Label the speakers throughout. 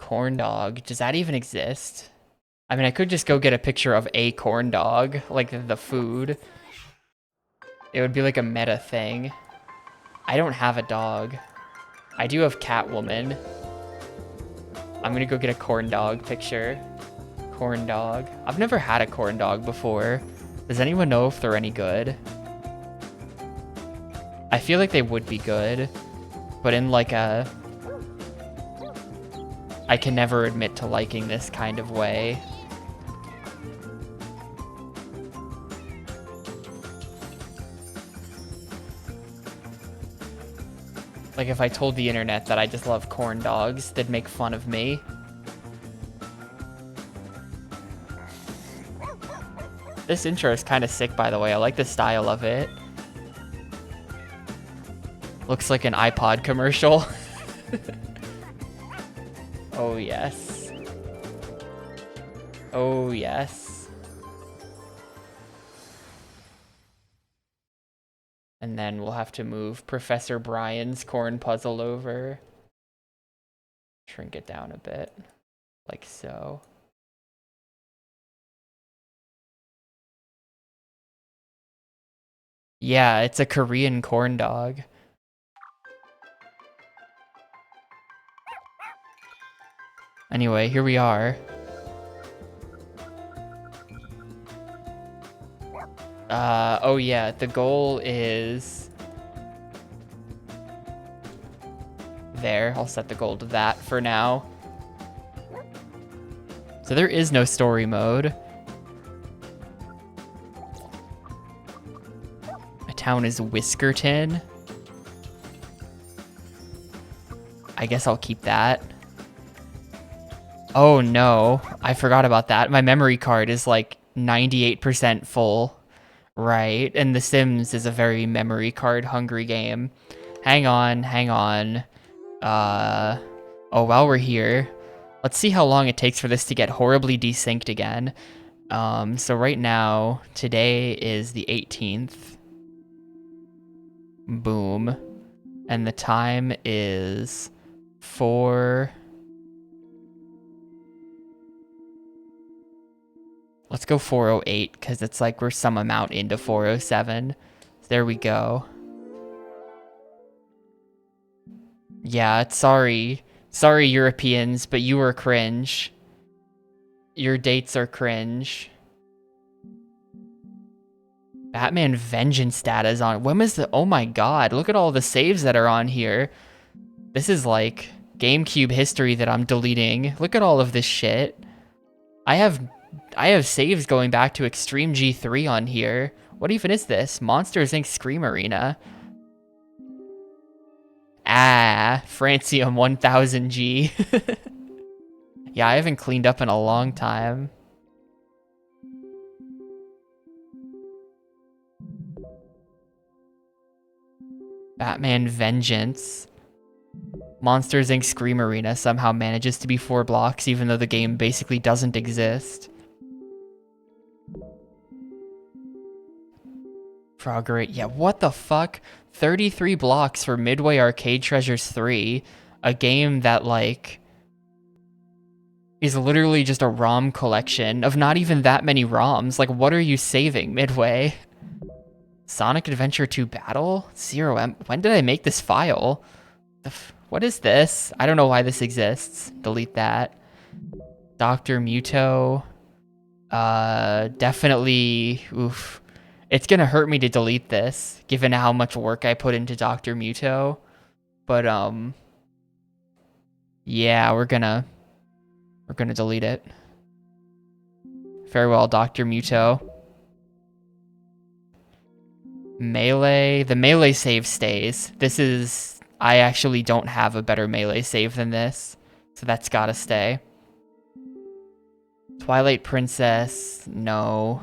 Speaker 1: corn dog. Does that even exist? I mean, I could just go get a picture of a corn dog, like the food. It would be like a meta thing. I don't have a dog. I do have Catwoman. I'm gonna go get a corn dog picture. Corn dog. I've never had a corn dog before. Does anyone know if they're any good? I feel like they would be good, but in like a... I can never admit to liking this kind of way. Like if I told the internet that I just love corn dogs, they'd make fun of me. This intro is kind of sick, by the way. I like the style of it. Looks like an iPod commercial. Oh, yes. Oh, yes. And then we'll have to move Professor Brian's corn puzzle over. Shrink it down a bit. Like so. Yeah, it's a Korean corn dog. Anyway, here we are. Oh yeah, the goal is... There, I'll set the goal to that for now. So there is no story mode. My town is Whiskerton. I guess I'll keep that. Oh no, I forgot about that. My memory card is like 98% full. Right, and The Sims is a very memory card hungry game. Hang on. Oh, while we're here, let's see how long it takes for this to get horribly desynced again. So right now, today is the 18th. Boom. And the time is 4... Let's go 4:08, because it's like we're some amount into 4:07. There we go. Yeah, sorry. Sorry, Europeans, but you are cringe. Your dates are cringe. Batman Vengeance data is on. When was the... Oh my god, look at all the saves that are on here. This is like Gamecube history that I'm deleting. Look at all of this shit. I have saves going back to Extreme G3 on here. What even is this? Monsters Inc. Scream Arena. Ah, Francium 1000G. Yeah, I haven't cleaned up in a long time. Batman Vengeance. Monsters Inc. Scream Arena somehow manages to be 4 blocks even though the game basically doesn't exist. Frogger, yeah, what the fuck? 33 blocks for Midway Arcade Treasures 3, a game that, like, is literally just a ROM collection of not even that many ROMs. Like, what are you saving, Midway? Sonic Adventure 2 Battle? 0M. When did I make this file? What is this? I don't know why this exists. Delete that. Dr. Muto. Definitely... Oof. It's gonna hurt me to delete this, given how much work I put into Dr. Muto. But, yeah, we're gonna delete it. Farewell, Dr. Muto. Melee. The Melee save stays. This is... I actually don't have a better Melee save than this, so that's gotta stay. Twilight Princess, no.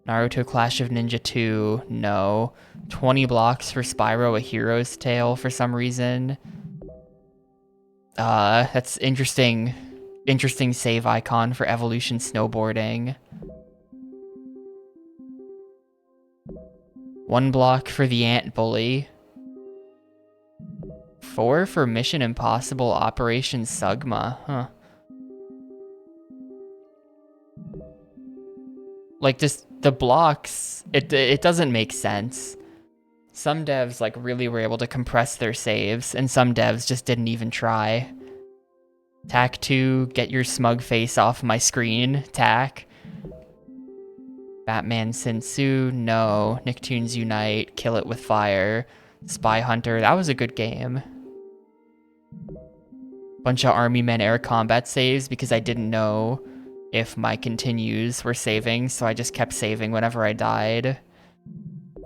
Speaker 1: Naruto Clash of Ninja 2, no. 20 blocks for Spyro A Hero's Tale for some reason. That's interesting. Interesting save icon for Evolution Snowboarding. 1 block for the Ant Bully. 4 for Mission Impossible Operation Sugma, huh. Like, just the blocks, it doesn't make sense. Some devs, like, really were able to compress their saves, and some devs just didn't even try. Tack 2, get your smug face off my screen, Tack. Batman Sensu, no. Nicktoons Unite, Kill It With Fire. Spy Hunter, that was a good game. Bunch of Army Men air combat saves because I didn't know if my continues were saving, so I just kept saving whenever I died.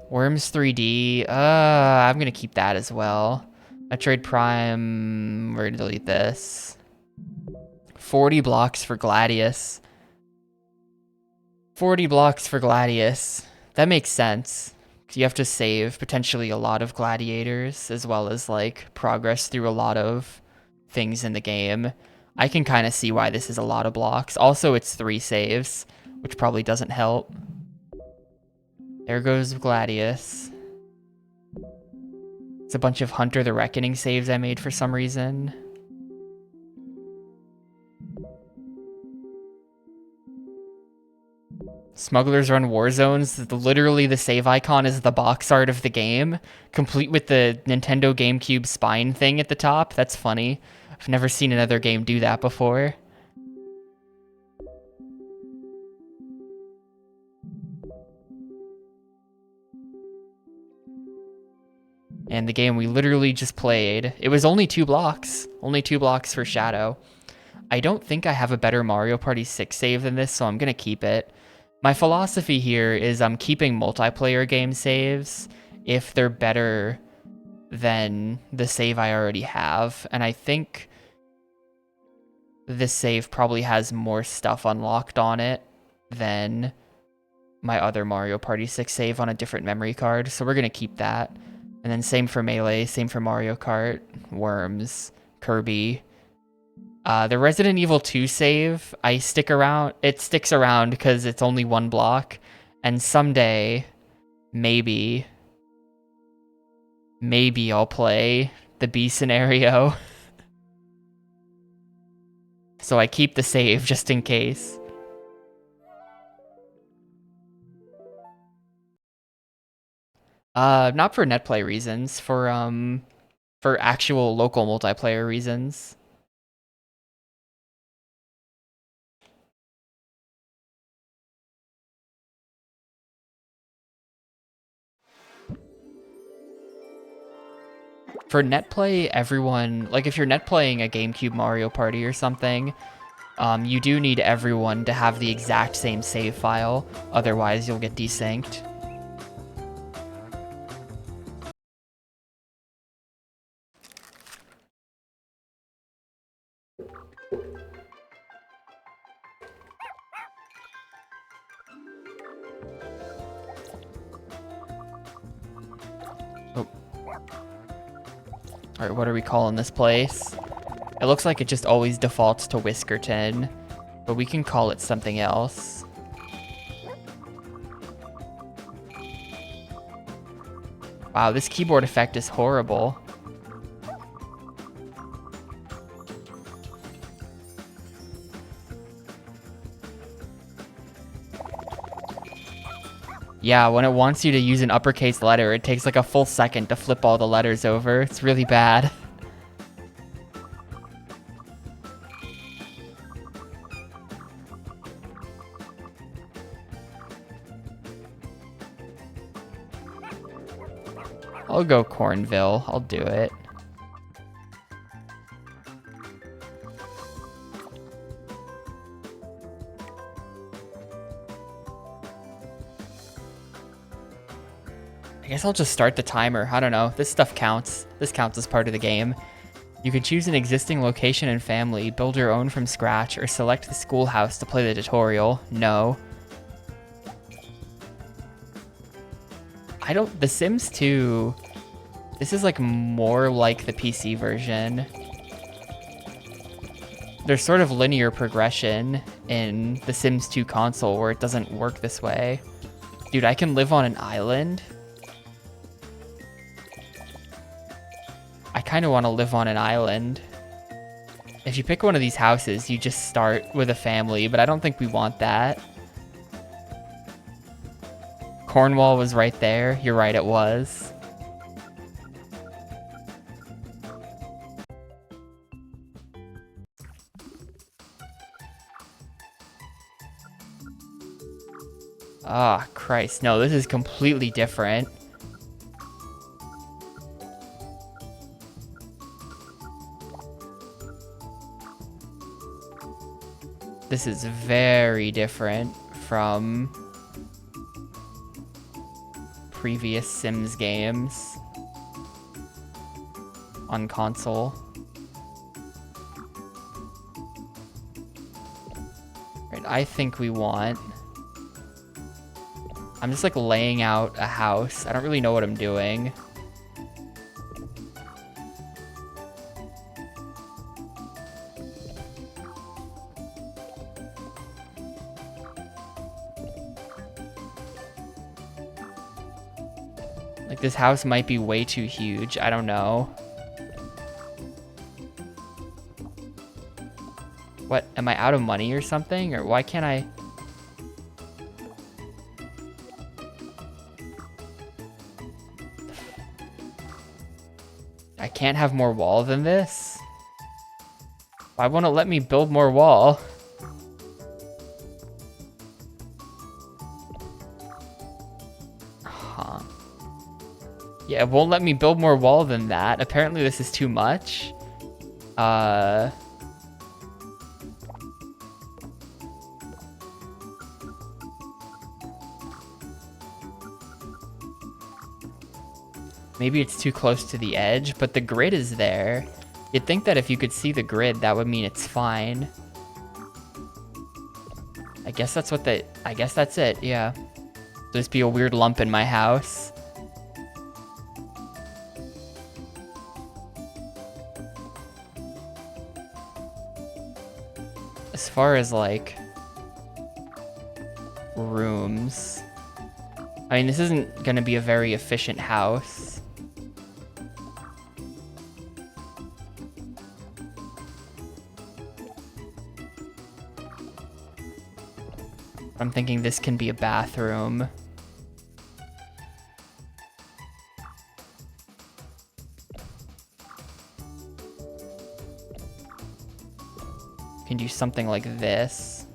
Speaker 1: Worms 3D, I'm gonna keep that as well. Metroid Prime, we're gonna delete this. 40 blocks for Gladius. 40 blocks for Gladius. That makes sense. You have to save potentially a lot of gladiators, as well as, like, progress through a lot of things in the game. I can kind of see why this is a lot of blocks. Also, it's 3 saves, which probably doesn't help. There goes Gladius. It's a bunch of Hunter the Reckoning saves I made for some reason. Smugglers Run Warzones, literally the save icon is the box art of the game, complete with the Nintendo GameCube spine thing at the top. That's funny. I've never seen another game do that before. And the game we literally just played, it was only 2 blocks. Only 2 blocks for Shadow. I don't think I have a better Mario Party 6 save than this, so I'm gonna keep it. My philosophy here is I'm keeping multiplayer game saves if they're better than the save I already have. And I think this save probably has more stuff unlocked on it than my other Mario Party 6 save on a different memory card. So we're going to keep that. And then same for Melee, same for Mario Kart, Worms, Kirby. The Resident Evil 2 save, it sticks around because it's only 1 block. And someday, maybe I'll play the B scenario. So I keep the save just in case. Not for netplay reasons, for actual local multiplayer reasons. For netplay, everyone, like if you're netplaying a GameCube Mario Party or something, you do need everyone to have the exact same save file, otherwise you'll get desynced. Oh. Alright, what are we calling this place? It looks like it just always defaults to Whiskerton, but we can call it something else. Wow, this keyboard effect is horrible. Yeah, when it wants you to use an uppercase letter, it takes like a full second to flip all the letters over. It's really bad. I'll go Cornville. I'll do it. I guess I'll just start the timer. I don't know. This stuff counts. This counts as part of the game. You can choose an existing location and family, build your own from scratch, or select the schoolhouse to play the tutorial. No. The Sims 2, this is like more like the PC version. There's sort of linear progression in the Sims 2 console where it doesn't work this way. Dude, I can live on an island. I kind of want to live on an island. If you pick one of these houses, you just start with a family, but I don't think we want that. Cornwall was right there. You're right, it was. Ah, Christ. No, this is completely different. This is very different from previous Sims games on console. Right, I think we want... I'm just like laying out a house. I don't really know what I'm doing. Like, this house might be way too huge. I don't know. What? Am I out of money or something? Or why can't I... I can't have more wall than this? Why won't it let me build more wall? Huh. Yeah, it won't let me build more wall than that. Apparently this is too much. Maybe it's too close to the edge, but the grid is there. You'd think that if you could see the grid, that would mean it's fine. I guess that's what I guess that's it, yeah. Just be a weird lump in my house. As far as, like, rooms, I mean, this isn't gonna be a very efficient house. I'm thinking this can be a bathroom. Can do something like this.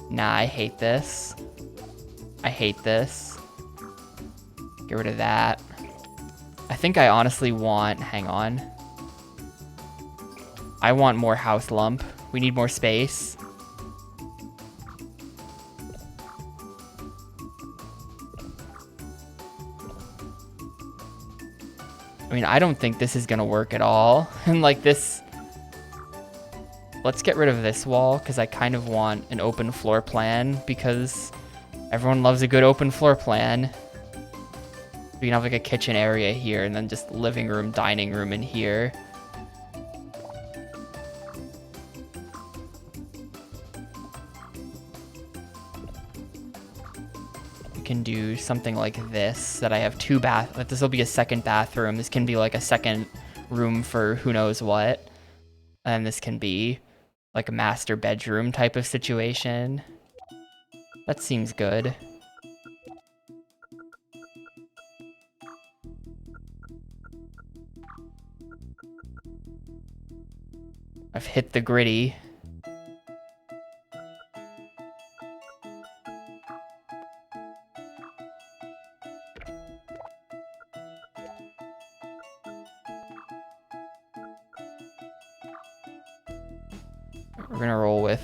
Speaker 1: Nah, I hate this. I hate this. Get rid of that. I think I honestly want... Hang on. I want more house lump. We need more space. I mean, I don't think this is gonna work at all. And like this... Let's get rid of this wall, because I kind of want an open floor plan, because everyone loves a good open floor plan. We can have like a kitchen area here, and then just living room, dining room in here. Can do something like this, that I have two that this will be a second bathroom. This can be like a second room for who knows what. And this can be like a master bedroom type of situation. That seems good. I've hit the gritty. We're gonna roll with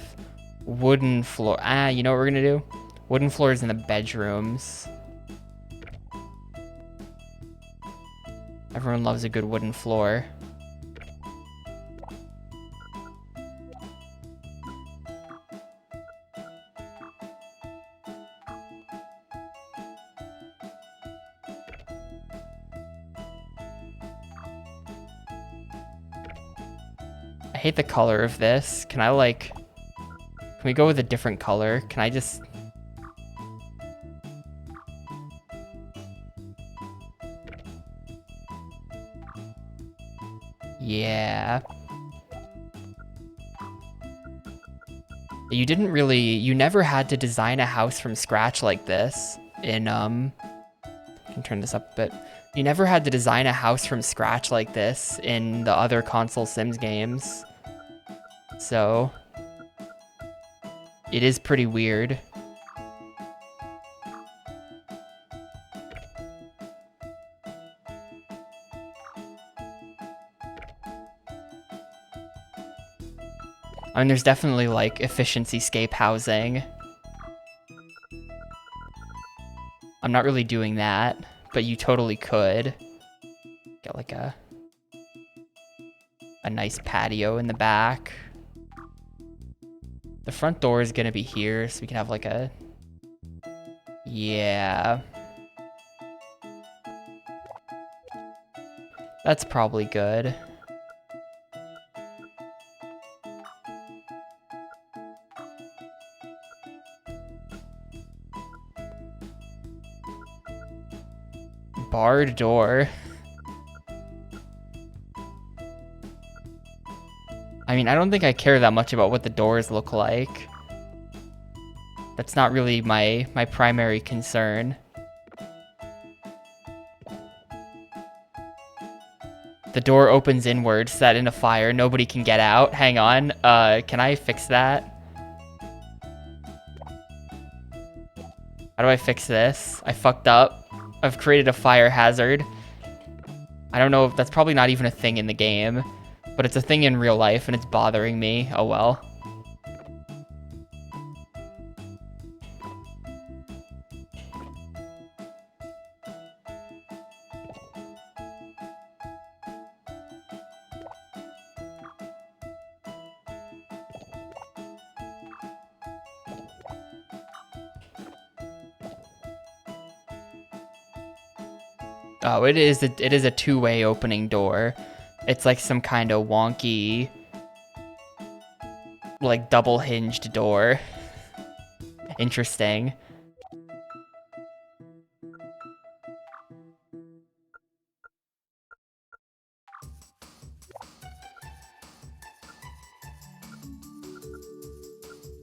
Speaker 1: wooden floor. You know what we're gonna do? Wooden floors in the bedrooms. Everyone loves a good wooden floor. I hate the color of this. Can I like... Can we go with a different color? Can I just... Yeah. You never had to design a house from scratch like this in, I can turn this up a bit. You never had to design a house from scratch like this in the other console Sims games. So, it is pretty weird. I mean, there's definitely, like, efficiency-scape housing. I'm not really doing that, but you totally could. Get, like, a nice patio in the back. The front door is gonna be here, so we can have, like, a... Yeah. That's probably good. Barred door. I mean, I don't think I care that much about what the doors look like. That's not really my primary concern. The door opens inward, set in a fire, nobody can get out. Hang on, can I fix that? How do I fix this? I fucked up. I've created a fire hazard. I don't know if that's probably not even a thing in the game, but it's a thing in real life and it's bothering me. Oh well. Oh, it is a two-way opening door. It's like some kind of wonky, like double-hinged door. Interesting.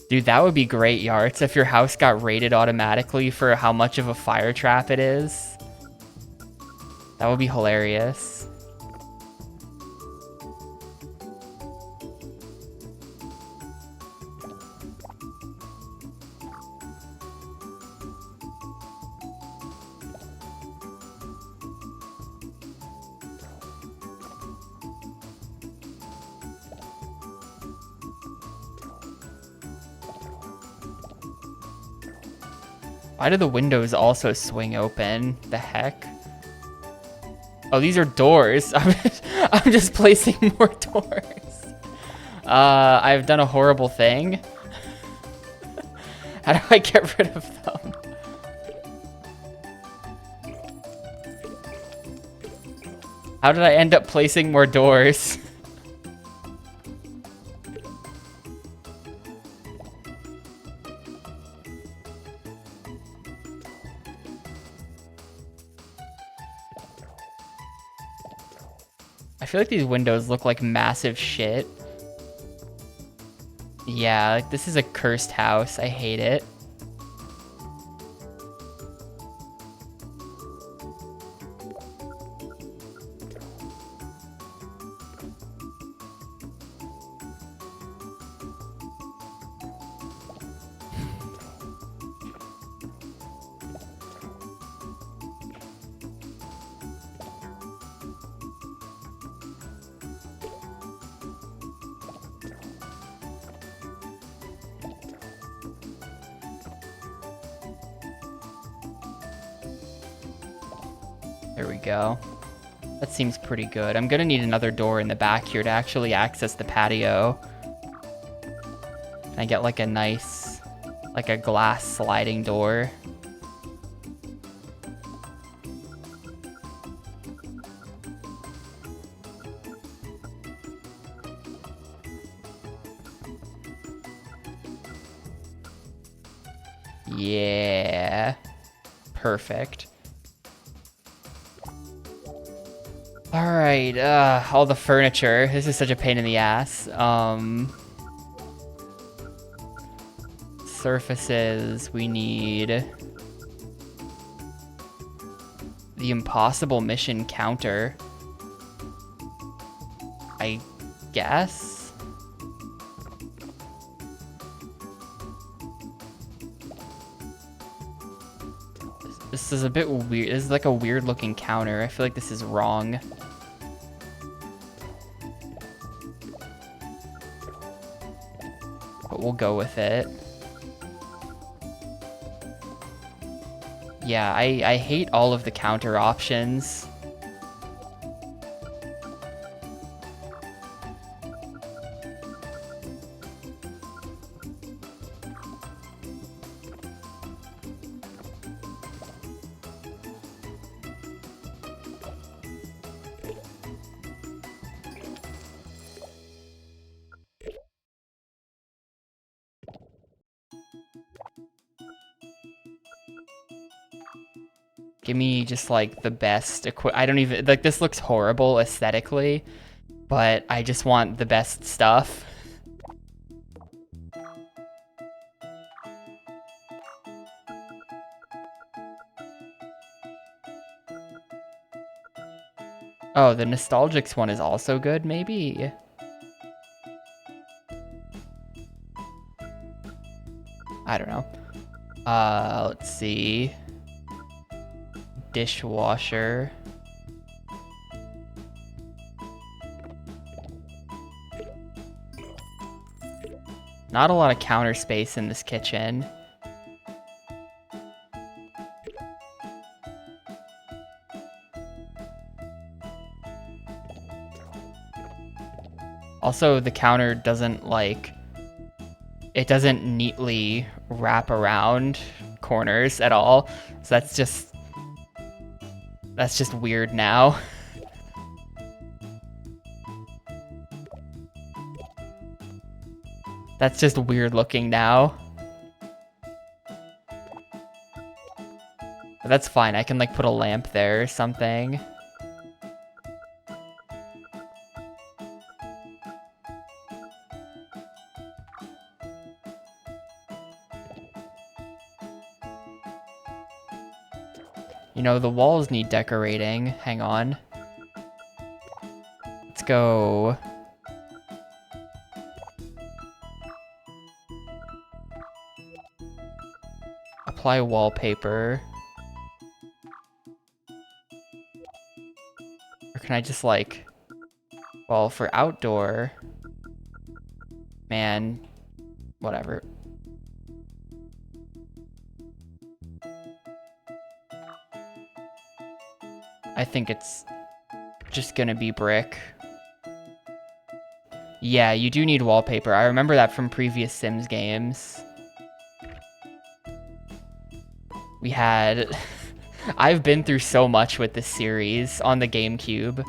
Speaker 1: Dude, that would be great, Yarts, if your house got rated automatically for how much of a fire trap it is. That would be hilarious. Why do the windows also swing open? The heck? Oh, these are doors. I'm just placing more doors. I've done a horrible thing. How do I get rid of them? How did I end up placing more doors? I feel like these windows look like massive shit. Yeah, like this is a cursed house. I hate it. There we go. That seems pretty good. I'm gonna need another door in the back here to actually access the patio. Can I get like a nice, like a glass sliding door? Yeah. Perfect. Alright, all the furniture. This is such a pain in the ass. Surfaces, we need the impossible mission counter, I guess. This is a bit weird. This is like a weird looking counter. I feel like this is wrong. But we'll go with it. Yeah, I hate all of the counter options. Give me just like the best I don't even, like this looks horrible aesthetically, but I just want the best stuff. Oh, the Nostalgics one is also good, maybe? I don't know. Let's see. Dishwasher. Not a lot of counter space in this kitchen. Also, the counter doesn't like, it doesn't neatly wrap around corners at all. So that's just weird now. That's just weird looking now. But that's fine. I can like put a lamp there or something. You know, the walls need decorating. Hang on. Let's go. Apply wallpaper. Or can I just like, well, for outdoor, man, whatever. I think it's just gonna be brick. Yeah, you do need wallpaper. I remember that from previous Sims games. We had... I've been through so much with this series on the GameCube.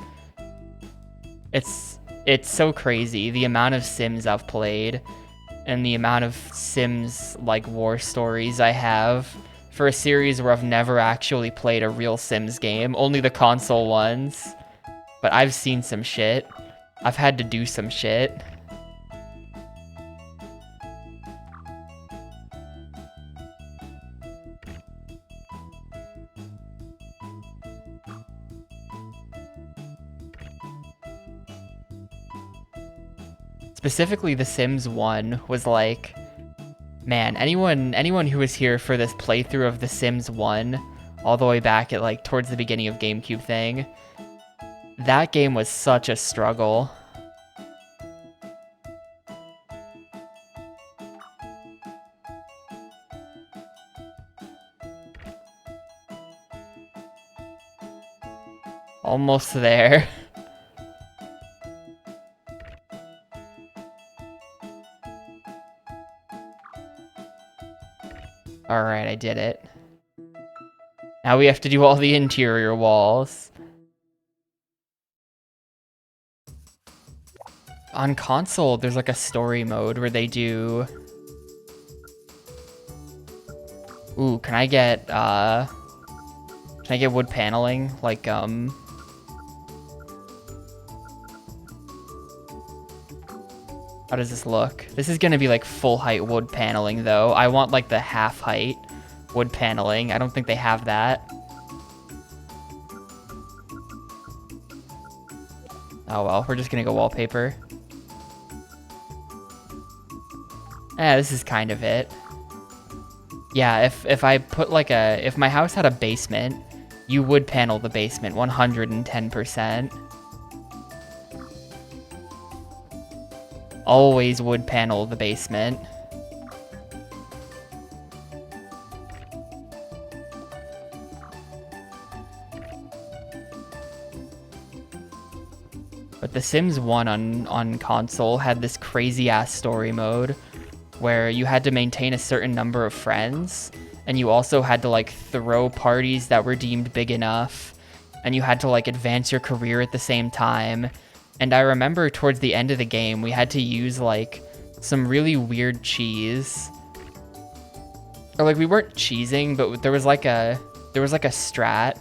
Speaker 1: It's so crazy, the amount of Sims I've played and the amount of Sims, like, war stories I have for a series where I've never actually played a real Sims game, only the console ones. But I've seen some shit. I've had to do some shit. Specifically, The Sims 1 was like, man, anyone who was here for this playthrough of The Sims 1, all the way back at like towards the beginning of GameCube thing, that game was such a struggle. Almost there. Alright, I did it. Now we have to do all the interior walls. On console, there's like a story mode where they do... Ooh, can I get wood paneling? Like, How does this look? This is gonna be like full height wood paneling though. I want like the half height wood paneling. I don't think they have that. Oh well, we're just gonna go wallpaper. This is kind of it. Yeah, if I put like if my house had a basement, you would panel the basement 110%. Always would panel the basement. But The Sims 1 on console had this crazy-ass story mode where you had to maintain a certain number of friends, and you also had to like throw parties that were deemed big enough, and you had to like advance your career at the same time. And I remember towards the end of the game, we had to use like some really weird cheese. Or like we weren't cheesing, but there was like a strat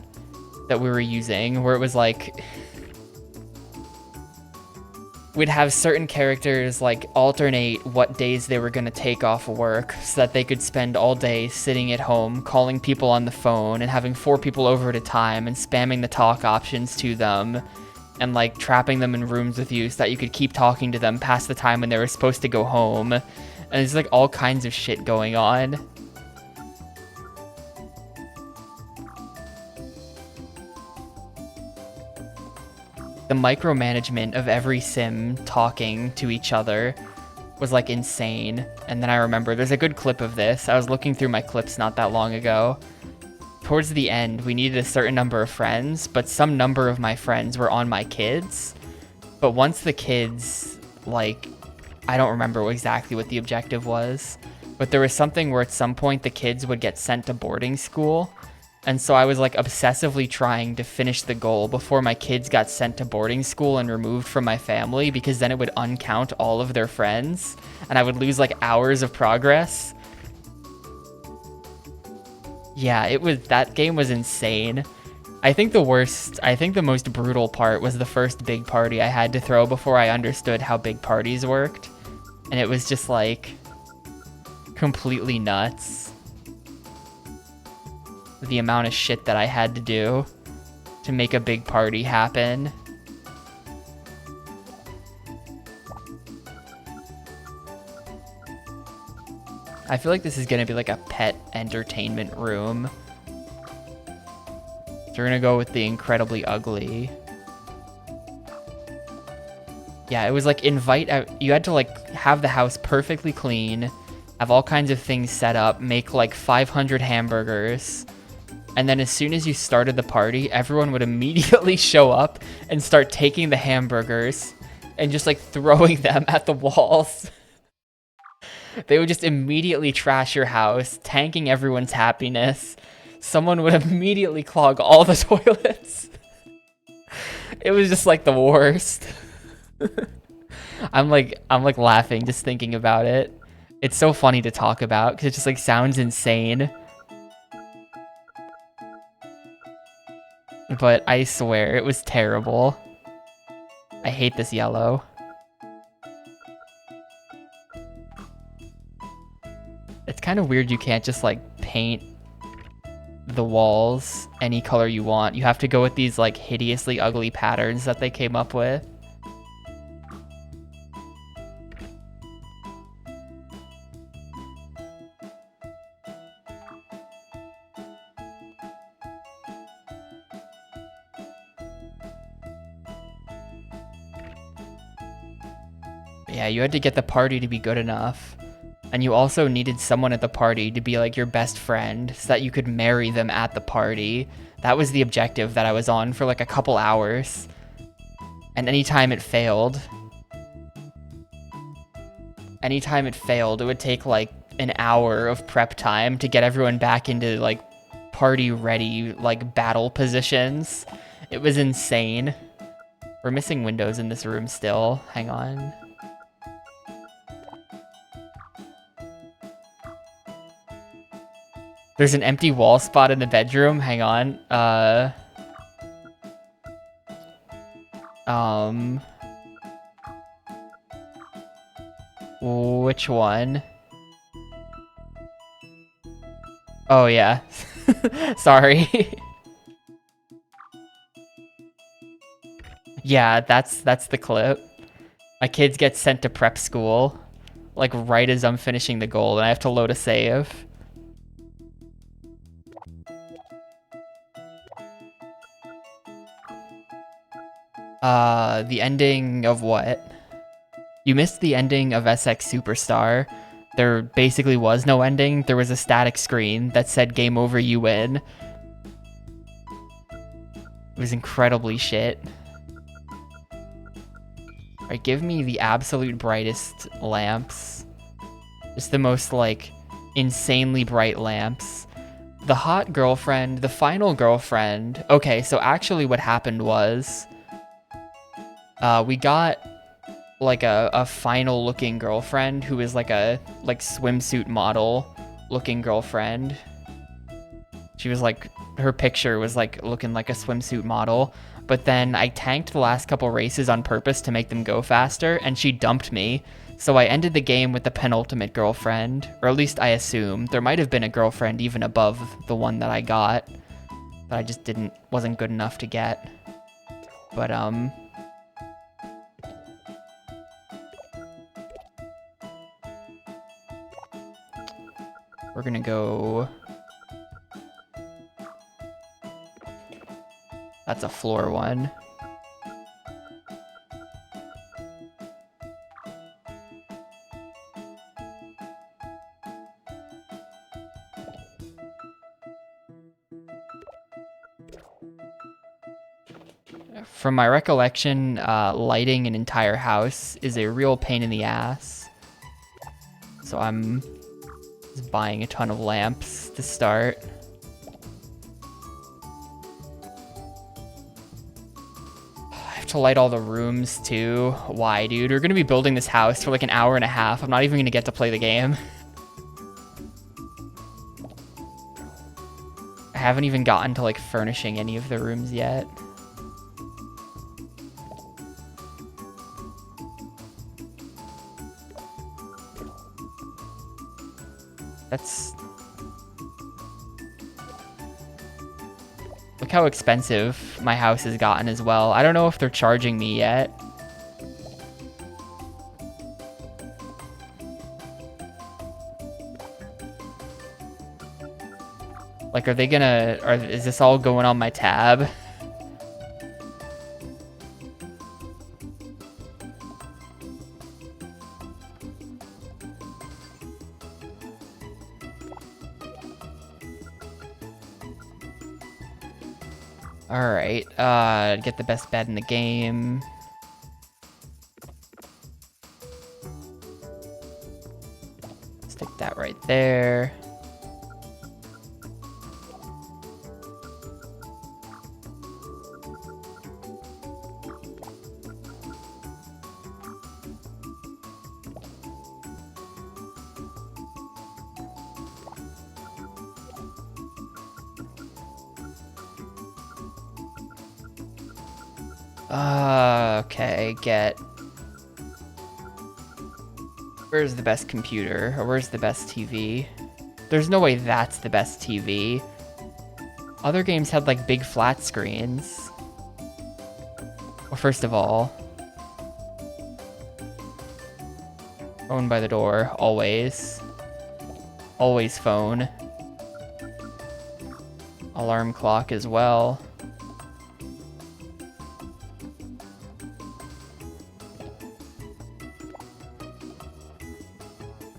Speaker 1: that we were using where it was like we'd have certain characters like alternate what days they were going to take off work so that they could spend all day sitting at home calling people on the phone and having 4 people over at a time and spamming the talk options to them and like trapping them in rooms with you so that you could keep talking to them past the time when they were supposed to go home. And there's like all kinds of shit going on. The micromanagement of every sim talking to each other was like insane. And then I remember there's a good clip of this. I was looking through my clips not that long ago. Towards the end, we needed a certain number of friends, but some number of my friends were on my kids. But once the kids, like, I don't remember exactly what the objective was, but there was something where at some point the kids would get sent to boarding school. And so I was like obsessively trying to finish the goal before my kids got sent to boarding school and removed from my family, because then it would uncount all of their friends and I would lose like hours of progress. Yeah, that game was insane. I think the most brutal part was the first big party I had to throw before I understood how big parties worked. And it was just like completely nuts. The amount of shit that I had to do to make a big party happen. I feel like this is gonna be like a pet entertainment room. So we're gonna go with the incredibly ugly. Yeah, it was like you had to like have the house perfectly clean, have all kinds of things set up, make like 500 hamburgers. And then as soon as you started the party, everyone would immediately show up and start taking the hamburgers and just like throwing them at the walls. They would just immediately trash your house, tanking everyone's happiness. Someone would immediately clog all the toilets. It was just like the worst. I'm like laughing just thinking about it. It's so funny to talk about because it just like sounds insane. But I swear, it was terrible. I hate this yellow. It's kind of weird you can't just like paint the walls any color you want. You have to go with these like hideously ugly patterns that they came up with. Yeah, you had to get the party to be good enough. And you also needed someone at the party to be like your best friend so that you could marry them at the party. That was the objective that I was on for like a couple hours. And anytime it failed, it would take like an hour of prep time to get everyone back into like party ready, like battle positions. It was insane. We're missing windows in this room still. Hang on. There's an empty wall spot in the bedroom. Hang on. Which one? Oh, yeah. Sorry. Yeah, that's the clip. My kids get sent to prep school, like right as I'm finishing the goal, and I have to load a save. The ending of what? You missed the ending of SX Superstar. There basically was no ending. There was a static screen that said game over, you win. It was incredibly shit. Alright, give me the absolute brightest lamps. Just the most, like, insanely bright lamps. The hot girlfriend, the final girlfriend. Okay, so actually what happened was... we got like a final looking girlfriend who is like a swimsuit model looking girlfriend. She was like, her picture was like looking like a swimsuit model, but then I tanked the last couple races on purpose to make them go faster, and she dumped me. So I ended the game with the penultimate girlfriend, or at least I assume. There might have been a girlfriend even above the one that I got, but I just wasn't good enough to get. But we're gonna go... That's a floor one. From my recollection, lighting an entire house is a real pain in the ass. So I'm just buying a ton of lamps to start. I have to light all the rooms too. Why, dude? We're gonna be building this house for like an hour and a half. I'm not even gonna get to play the game. I haven't even gotten to like furnishing any of the rooms yet. That's... Look how expensive my house has gotten as well. I don't know if they're charging me yet. Like, are they gonna... is this all going on my tab? Alright, get the best bed in the game. Stick that right there. Okay, get... Where's the best computer? Or where's the best TV? There's no way that's the best TV. Other games had, like, big flat screens. Well, first of all... Phone by the door, always. Always phone. Alarm clock as well.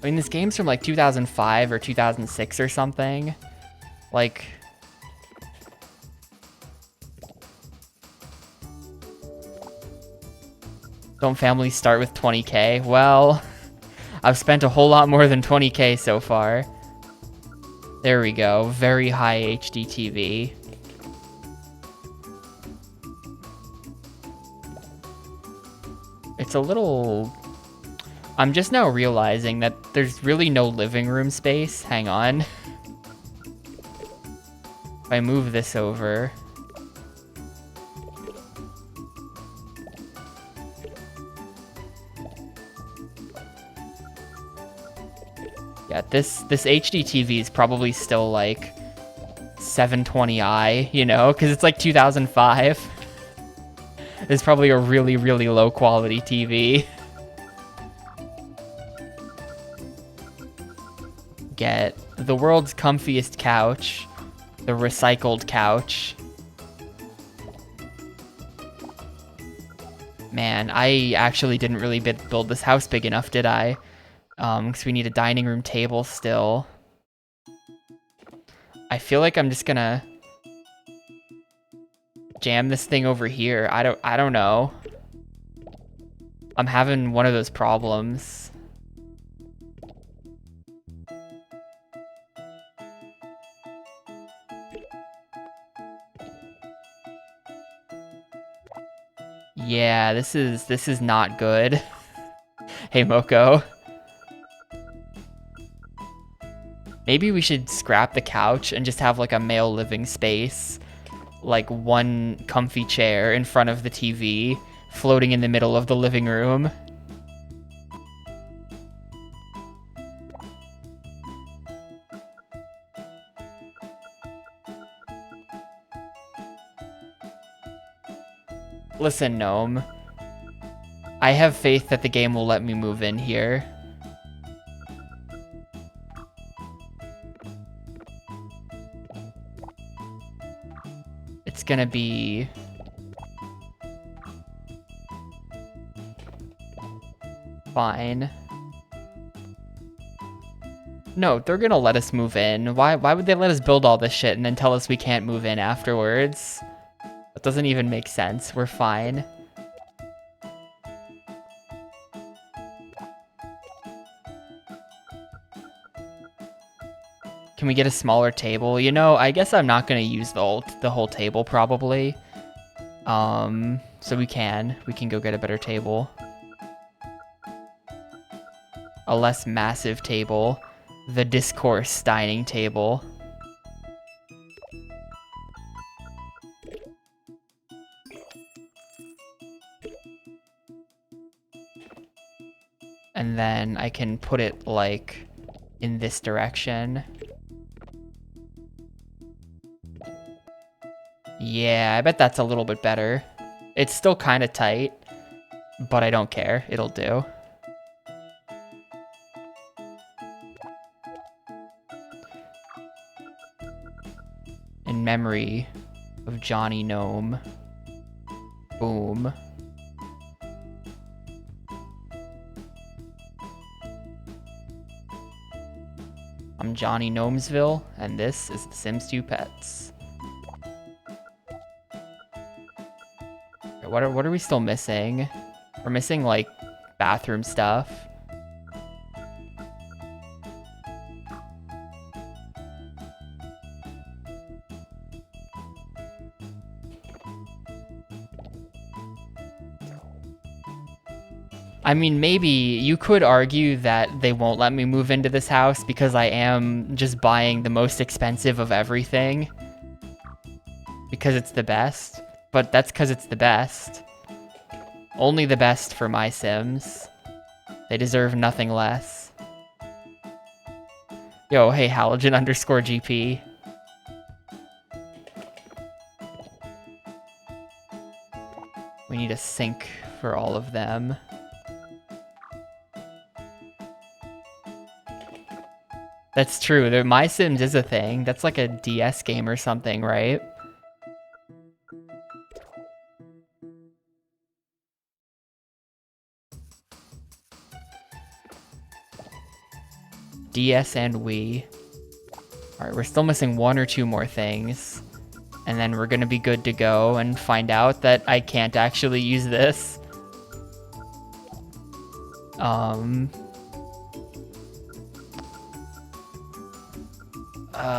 Speaker 1: I mean, this game's from like 2005 or 2006 or something. Like... Don't families start with 20k? Well, I've spent a whole lot more than 20k so far. There we go. Very high HD TV. It's a little... I'm just now realizing that there's really no living room space. Hang on. If I move this over... Yeah, this HD TV is probably still like 720i, you know, because it's like 2005. It's probably a really, really low quality TV. Get the world's comfiest couch, the recycled couch. Man, I actually didn't really build this house big enough, did I? Because we need a dining room table still. I feel like I'm just gonna jam this thing over here. I don't know. I'm having one of those problems. Yeah, this is not good. Hey, Moko. Maybe we should scrap the couch and just have like a male living space. Like one comfy chair in front of the TV, floating in the middle of the living room. Listen, Gnome. I have faith that the game will let me move in here. It's gonna be... fine. No, they're gonna let us move in. Why would they let us build all this shit and then tell us we can't move in afterwards? That doesn't even make sense. We're fine. Can we get a smaller table? You know, I guess I'm not gonna use the whole table probably. So we can go get a better table. A less massive table. The discourse dining table. And then I can put it like in this direction. Yeah, I bet that's a little bit better. It's still kind of tight, but I don't care. It'll do. In memory of Johnny Gnome. Boom. I'm Johnny Gnomesville, and this is The Sims 2 Pets. What are we still missing? We're missing, like, bathroom stuff. I mean, maybe you could argue that they won't let me move into this house because I am just buying the most expensive of everything. Because it's the best. But that's because it's the best. Only the best for my Sims. They deserve nothing less. Yo, hey, Halogen_GP. We need a sink for all of them. That's true. My Sims is a thing. That's like a DS game or something, right? DS and Wii. Alright, we're still missing one or two more things. And then we're gonna be good to go and find out that I can't actually use this.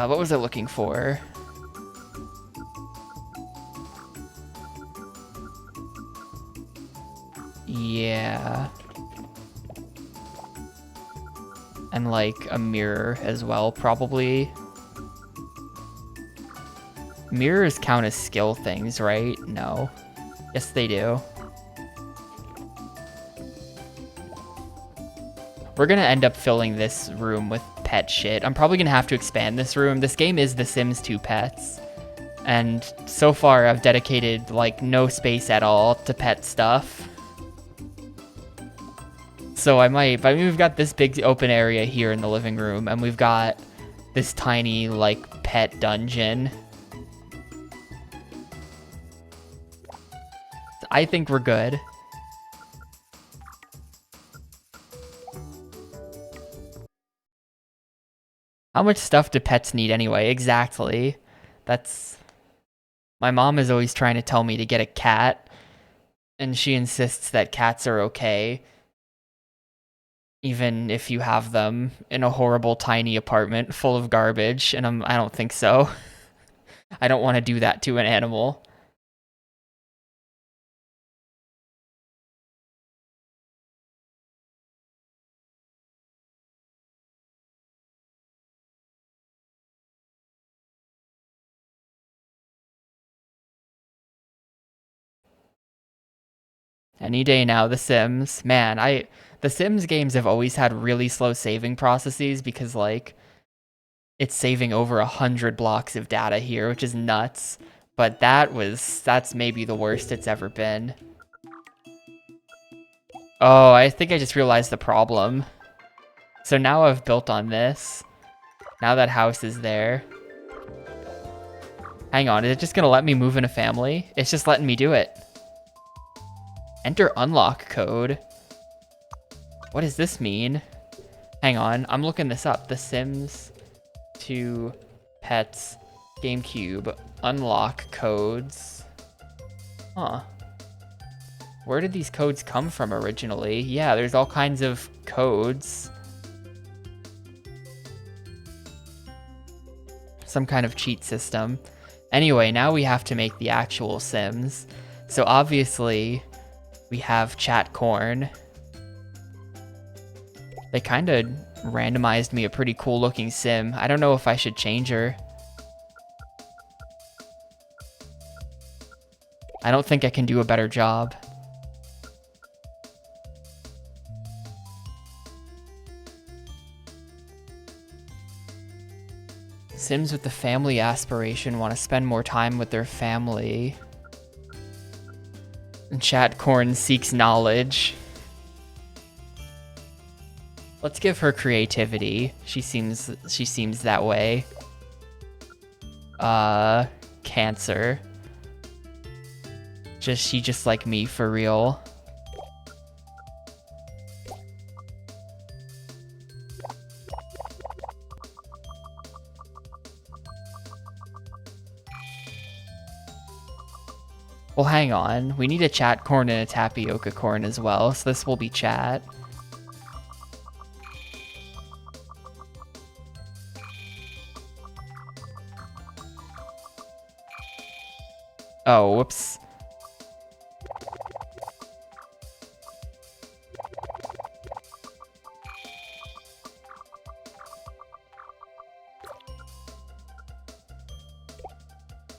Speaker 1: What was I looking for? Yeah. And like a mirror as well, probably. Mirrors count as skill things, right? No. Yes, they do. We're gonna end up filling this room with pet shit. I'm probably gonna have to expand this room. This game is The Sims 2 Pets. And so far I've dedicated like no space at all to pet stuff. So I mean, we've got this big open area here in the living room, and we've got this tiny like pet dungeon. I think we're good. How much stuff do pets need anyway? Exactly. That's... My mom is always trying to tell me to get a cat, and she insists that cats are okay, even if you have them in a horrible tiny apartment full of garbage, and I don't think so. I don't want to do that to an animal. Any day now, The Sims. Man, the Sims games have always had really slow saving processes because, like, it's saving over 100 blocks of data here, which is nuts. But that's maybe the worst it's ever been. Oh, I think I just realized the problem. So now I've built on this. Now that house is there. Hang on, is it just gonna let me move in a family? It's just letting me do it. Enter unlock code. What does this mean? Hang on, I'm looking this up. The Sims 2 Pets Gamecube unlock codes. Huh. Where did these codes come from originally? Yeah, there's all kinds of codes. Some kind of cheat system. Anyway, now we have to make the actual Sims. So obviously, we have Chat Corn. They kind of randomized me a pretty cool looking sim. I don't know if I should change her. I don't think I can do a better job. Sims with the family aspiration want to spend more time with their family. And Chat Corn seeks knowledge. Let's give her creativity. She seems that way. Cancer. She just like me for real. Well, hang on. We need a Chat Corn and a Tapioca Corn as well, so this will be chat. Oh, whoops.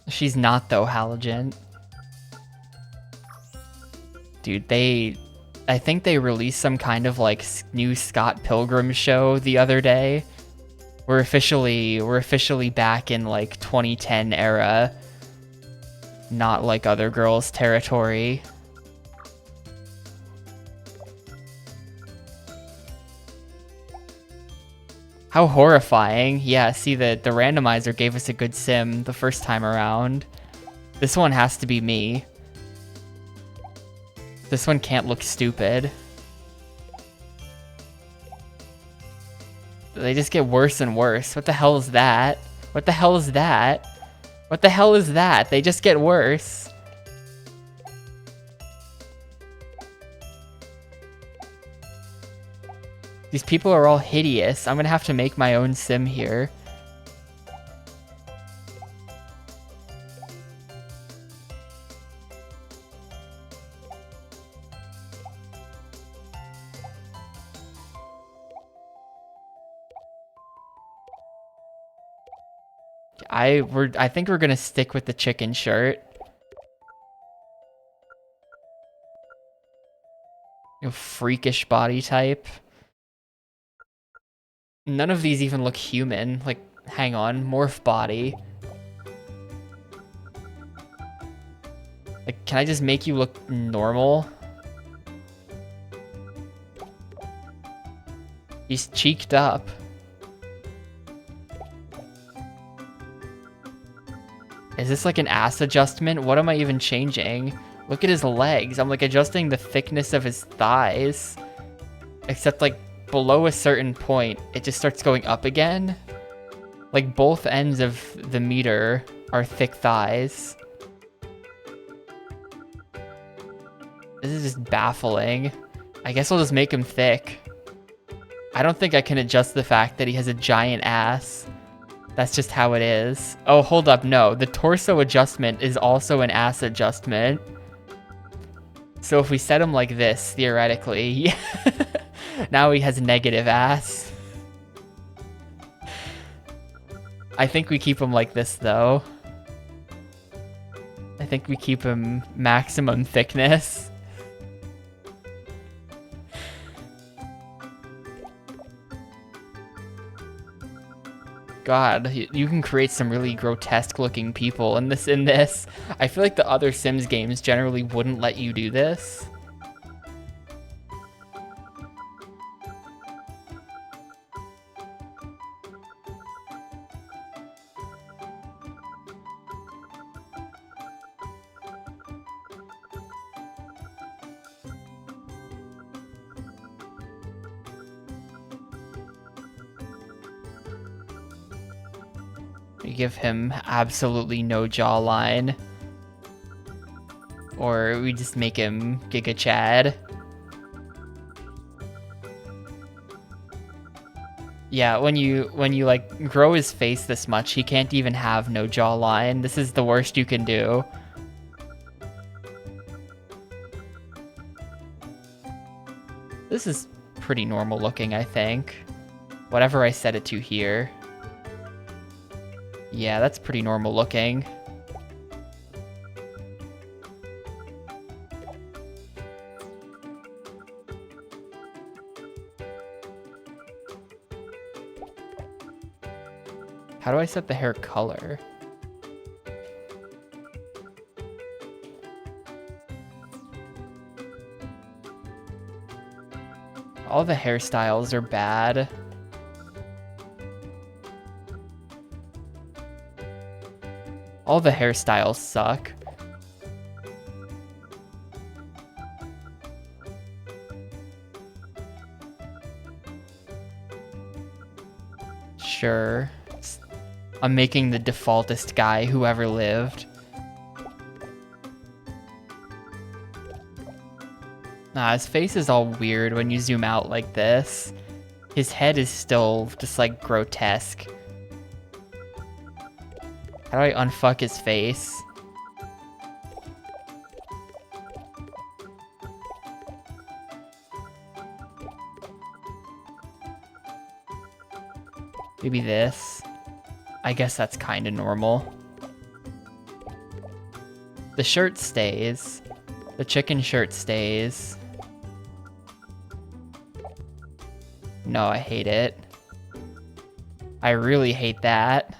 Speaker 1: She's not, though, Halogen. Dude, I think they released some kind of like new Scott Pilgrim show the other day. We're officially back in like 2010 era, not like other girls' territory. How horrifying. Yeah, see, the randomizer gave us a good sim the first time around. This one has to be me. This one can't look stupid. They just get worse and worse. What the hell is that? What the hell is that? What the hell is that? They just get worse. These people are all hideous. I'm gonna have to make my own sim here. I think we're gonna stick with the chicken shirt. You know, freakish body type. None of these even look human. Like, hang on, morph body. Like, can I just make you look normal? He's cheeked up. Is this like an ass adjustment? What am I even changing? Look at his legs. I'm like adjusting the thickness of his thighs. Except like below a certain point, it just starts going up again. Like both ends of the meter are thick thighs. This is just baffling. I guess I'll just make him thick. I don't think I can adjust the fact that he has a giant ass. That's just how it is. Oh, hold up, no. The torso adjustment is also an ass adjustment. So if we set him like this, theoretically, now he has negative ass. I think we keep him like this, though. I think we keep him maximum thickness. God, you can create some really grotesque looking people in this. I feel like the other Sims games generally wouldn't let you do this. We give him absolutely no jawline. Or we just make him Giga Chad. Yeah, when you like grow his face this much, he can't even have no jawline. This is the worst you can do. This is pretty normal looking, I think. Whatever I set it to here. Yeah, that's pretty normal looking. How do I set the hair color? All the hairstyles are bad. All the hairstyles suck. Sure. I'm making the defaultest guy who ever lived. Nah, his face is all weird when you zoom out like this. His head is still just like grotesque. How do I unfuck his face? Maybe this. I guess that's kind of normal. The shirt stays. The chicken shirt stays. No, I hate it. I really hate that.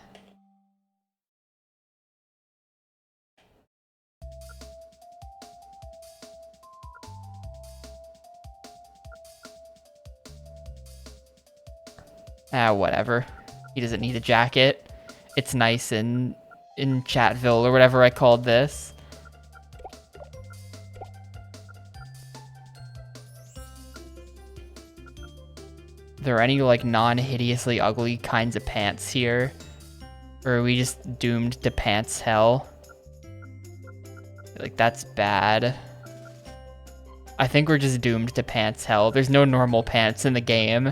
Speaker 1: Ah, whatever. He doesn't need a jacket. It's nice in Chatville or whatever I called this. Are there any like non-hideously ugly kinds of pants here? Or are we just doomed to pants hell? Like that's bad. I think we're just doomed to pants hell. There's no normal pants in the game.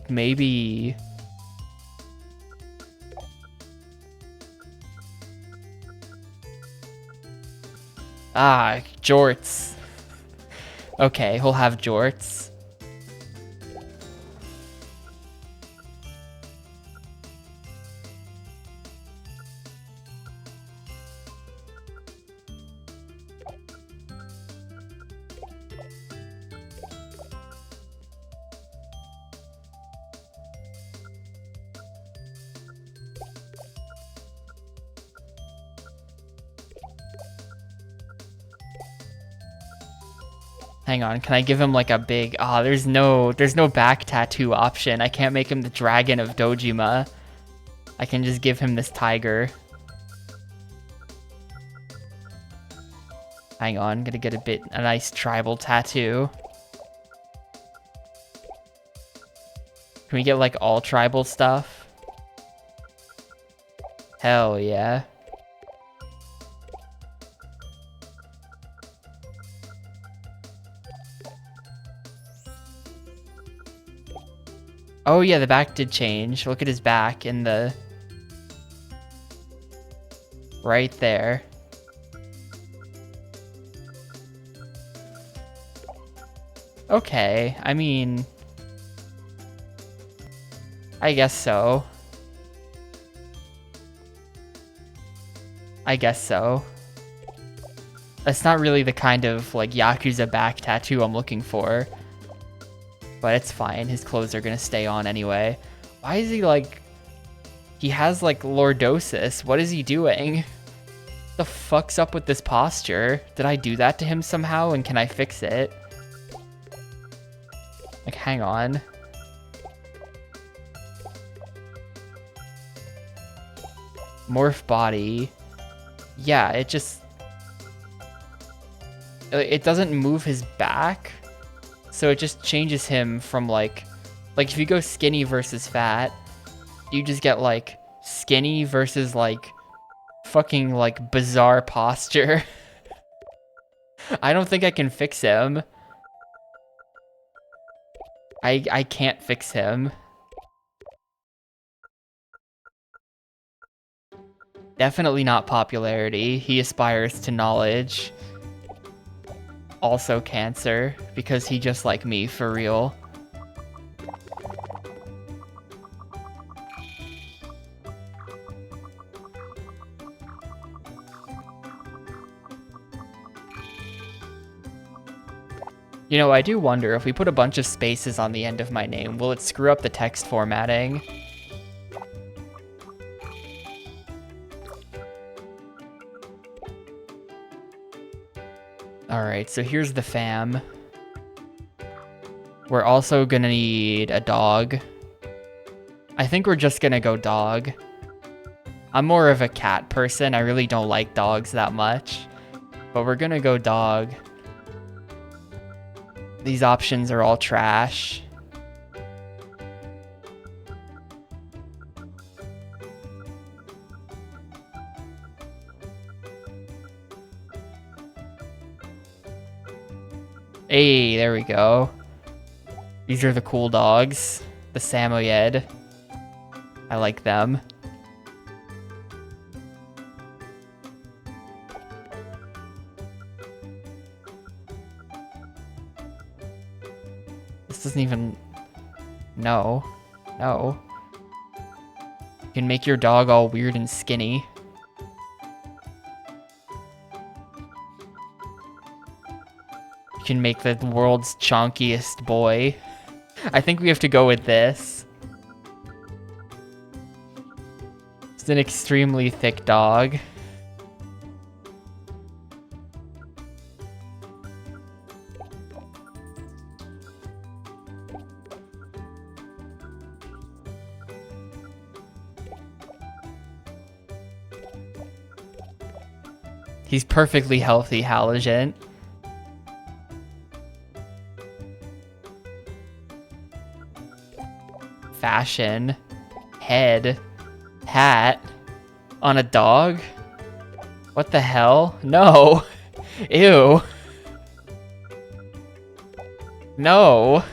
Speaker 1: Maybe... Ah, jorts. Okay, he'll have jorts. Hang on, can I give him like a big... Ah, there's no back tattoo option. I can't make him the Dragon of Dojima. I can just give him this tiger. Hang on, gonna get a nice tribal tattoo. Can we get like all tribal stuff? Hell yeah. Oh yeah, the back did change. Look at his back in the... right there. Okay, I mean... I guess so. I guess so. That's not really the kind of, like, Yakuza back tattoo I'm looking for. But it's fine, his clothes are gonna stay on anyway. Why is he, like... He has, like, lordosis. What is he doing? The fuck's up with this posture? Did I do that to him somehow, and can I fix it? Like, hang on. Morph body. Yeah, it just... It doesn't move his back, so it just changes him from, like if you go skinny versus fat, you just get, like, skinny versus, like, fucking, like, bizarre posture. I don't think I can fix him. I can't fix him. Definitely not popularity. He aspires to knowledge. Also cancer, because he just like me, for real. You know, I do wonder if we put a bunch of spaces on the end of my name, will it screw up the text formatting? Alright, so here's the fam. We're also gonna need a dog. I think we're just gonna go dog. I'm more of a cat person. I really don't like dogs that much. But we're gonna go dog. These options are all trash. Hey, there we go. These are the cool dogs. The Samoyed. I like them. This doesn't even... No. No. You can make your dog all weird and skinny. You can make the world's chonkiest boy. I think we have to go with this. It's an extremely thick dog. He's perfectly healthy, Halogen. Fashion. Head. Hat. On a dog? What the hell? No. Ew. No.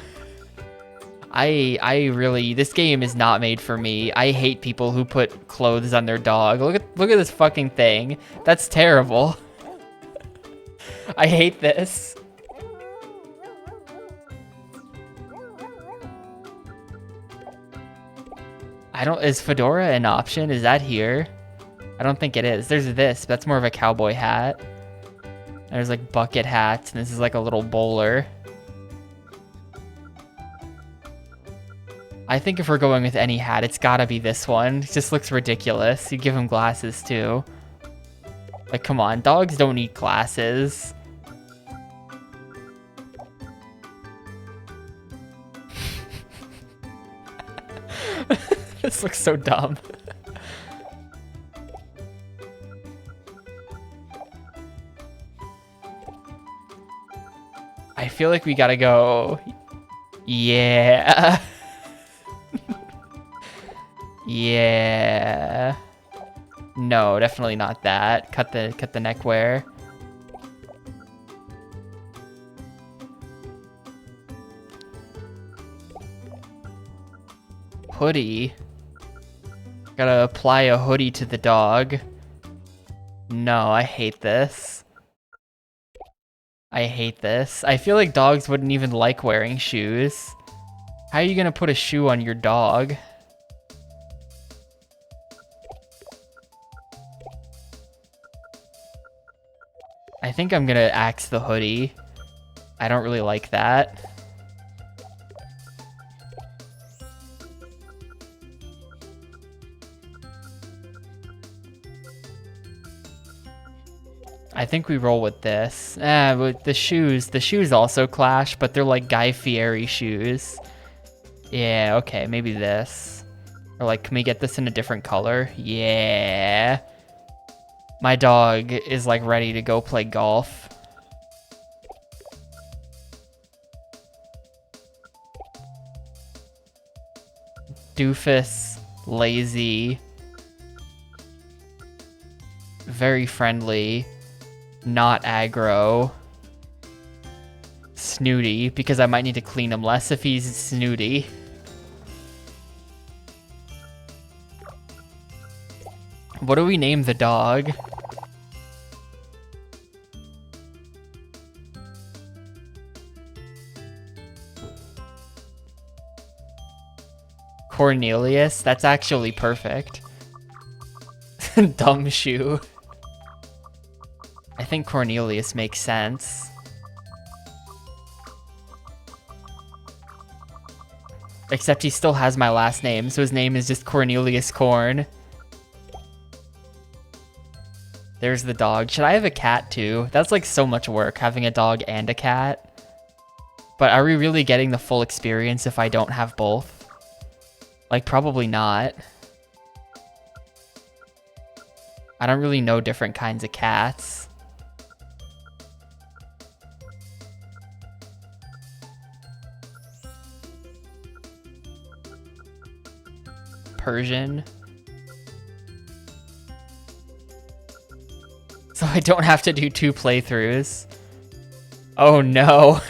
Speaker 1: I really, this game is not made for me. I hate people who put clothes on their dog. Look at this fucking thing. That's terrible. I hate this. Is fedora an option? Is that here? I don't think it is. There's this, but that's more of a cowboy hat. There's like bucket hats, and this is like a little bowler. I think if we're going with any hat, it's gotta be this one. It just looks ridiculous. You give him glasses too. Like, come on, dogs don't need glasses. This looks so dumb. I feel like we gotta go. Yeah. Yeah. No, definitely not that. Cut the neckwear. Hoodie. Gotta apply a hoodie to the dog. No, I hate this. I hate this. I feel like dogs wouldn't even like wearing shoes. How are you gonna put a shoe on your dog? I think I'm gonna axe the hoodie. I don't really like that. I think we roll with this. With the shoes also clash, but they're like Guy Fieri shoes. Yeah, okay, maybe this. Or like, can we get this in a different color? Yeah. My dog is like ready to go play golf. Doofus, lazy, very friendly, not aggro, snooty, because I might need to clean him less if he's snooty. What do we name the dog? Cornelius? That's actually perfect. Dumb shoe. I think Cornelius makes sense. Except he still has my last name, so his name is just Cornelius Corn. There's the dog. Should I have a cat too? That's like so much work, having a dog and a cat. But are we really getting the full experience if I don't have both? Like, probably not. I don't really know different kinds of cats. Persian. So I don't have to do 2 playthroughs. Oh no.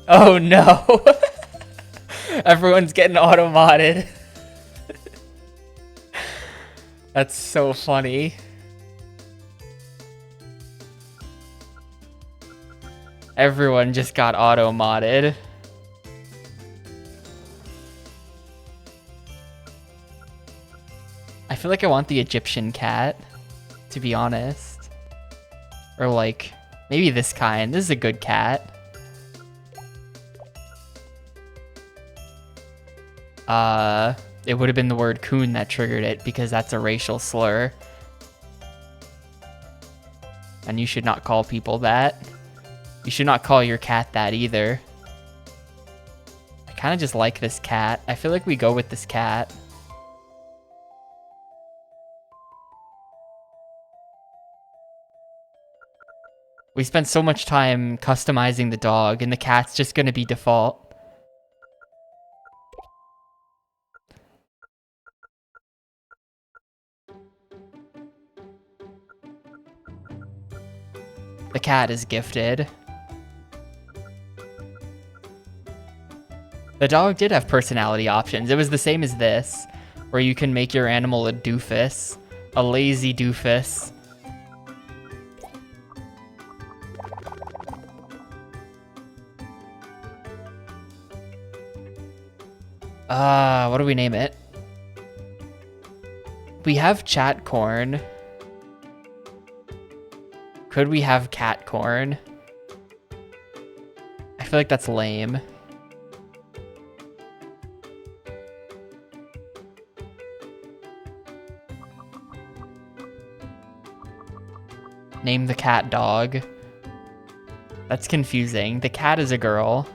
Speaker 1: Oh no. Everyone's getting auto-modded. That's so funny. Everyone just got auto-modded. I feel like I want the Egyptian cat, to be honest. Or like, maybe this kind. This is a good cat. It would have been the word coon that triggered it because that's a racial slur. And you should not call people that. You should not call your cat that either. I kind of just like this cat. I feel like we go with this cat. We spent so much time customizing the dog, and the cat's just gonna be default. The cat is gifted. The dog did have personality options. It was the same as this, where you can make your animal a doofus, a lazy doofus. What do we name it? We have chat corn. Could we have cat corn? I feel like that's lame. Name the cat dog. That's confusing. The cat is a girl.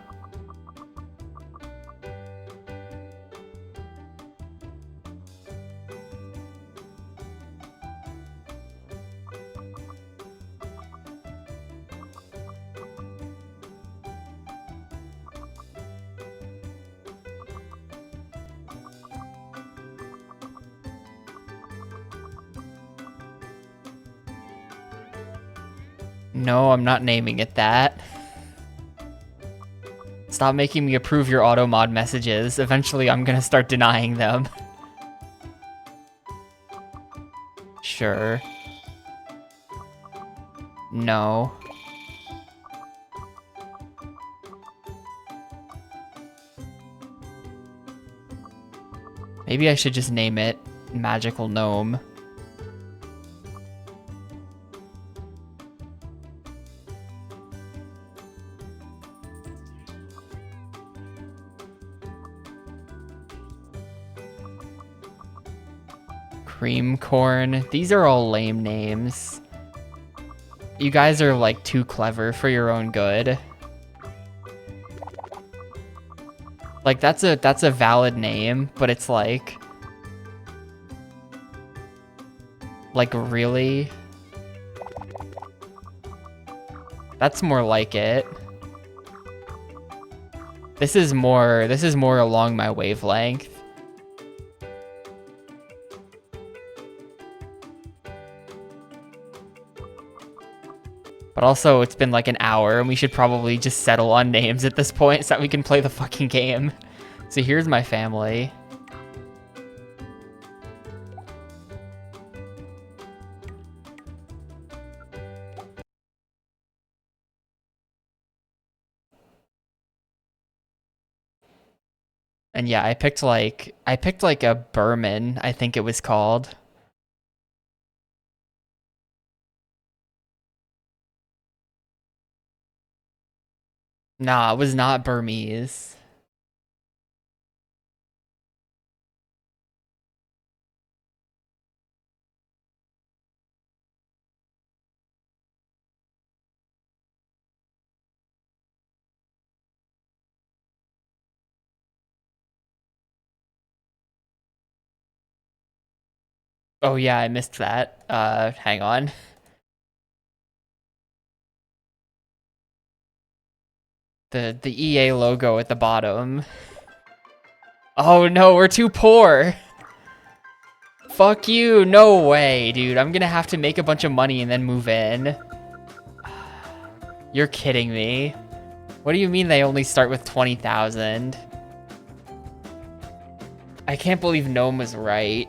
Speaker 1: No, I'm not naming it that. Stop making me approve your auto mod messages. Eventually, I'm gonna start denying them. Sure. No. Maybe I should just name it Magical Gnome. Cream Corn. These are all lame names. You guys are like too clever for your own good. Like that's a valid name, but it's like really? That's more like it. This is more along my wavelength. But also, it's been like an hour, and we should probably just settle on names at this point so that we can play the fucking game. So here's my family. And yeah, I picked like a Berman, I think it was called. Nah, it was not Burmese. Oh yeah, I missed that. Hang on. The EA logo at the bottom. Oh no, we're too poor. Fuck you, no way, dude. I'm gonna have to make a bunch of money and then move in. You're kidding me. What do you mean they only start with 20,000? I can't believe Gnome was right.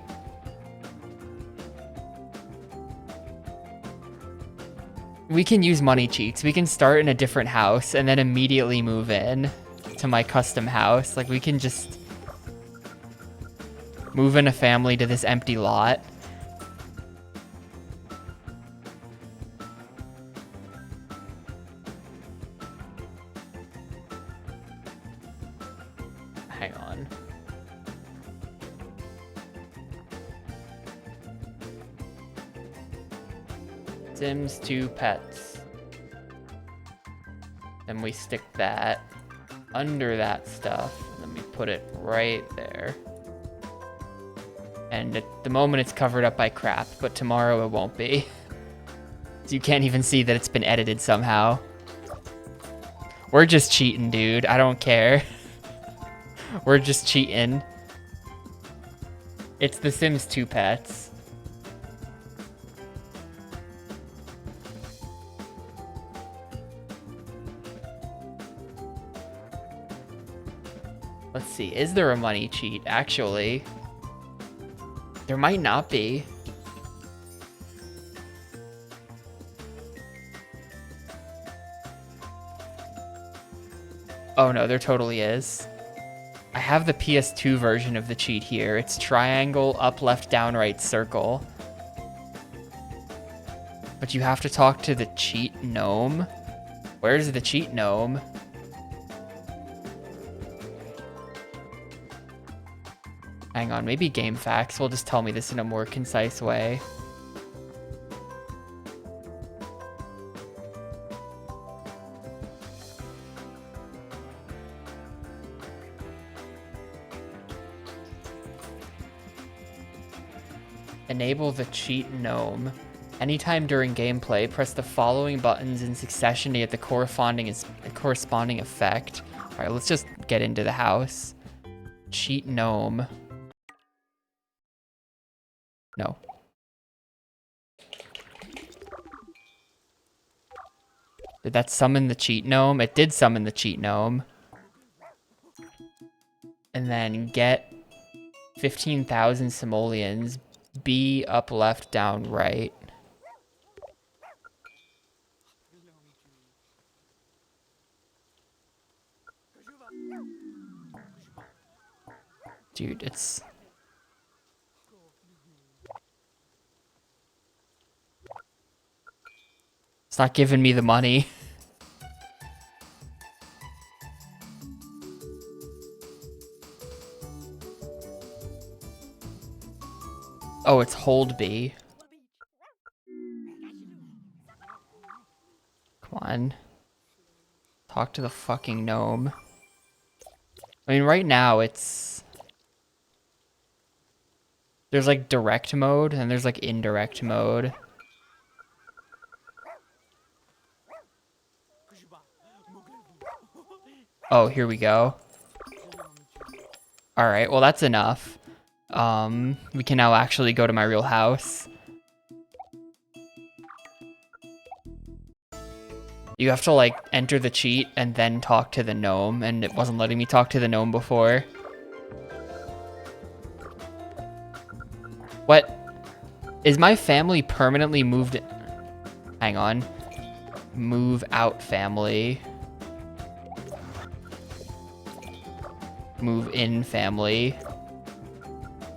Speaker 1: We can use money cheats. We can start in a different house and then immediately move in to my custom house. Like, we can just move in a family to this empty lot. Hang on. Sims 2 pets. Then we stick that under that stuff. Let me put it right there. And at the moment it's covered up by crap, but tomorrow it won't be. So you can't even see that it's been edited somehow. We're just cheating, dude. I don't care. We're just cheating. It's The Sims 2 pets. Let's see, is there a money cheat? Actually, there might not be. Oh no, there totally is. I have the PS2 version of the cheat here. It's triangle, up, left, down, right, circle. But you have to talk to the cheat gnome. Where's the cheat gnome? Hang on, maybe GameFAQs will just tell me this in a more concise way. Enable the cheat gnome. Anytime during gameplay, press the following buttons in succession to get the corresponding effect. All right, let's just get into the house. Cheat gnome. No. Did that summon the cheat gnome? It did summon the cheat gnome. And then get 15,000 simoleons. B up, left, down, right. Dude, it's not giving me the money. Oh, it's hold B. Come on. Talk to the fucking gnome. I mean, right now it's... There's like direct mode and there's like indirect mode. Oh, here we go. Alright, well that's enough. We can now actually go to my real house. You have to like enter the cheat and then talk to the gnome, and it wasn't letting me talk to the gnome before. What? Is my family permanently moved? Hang on. Move out family. Move in family.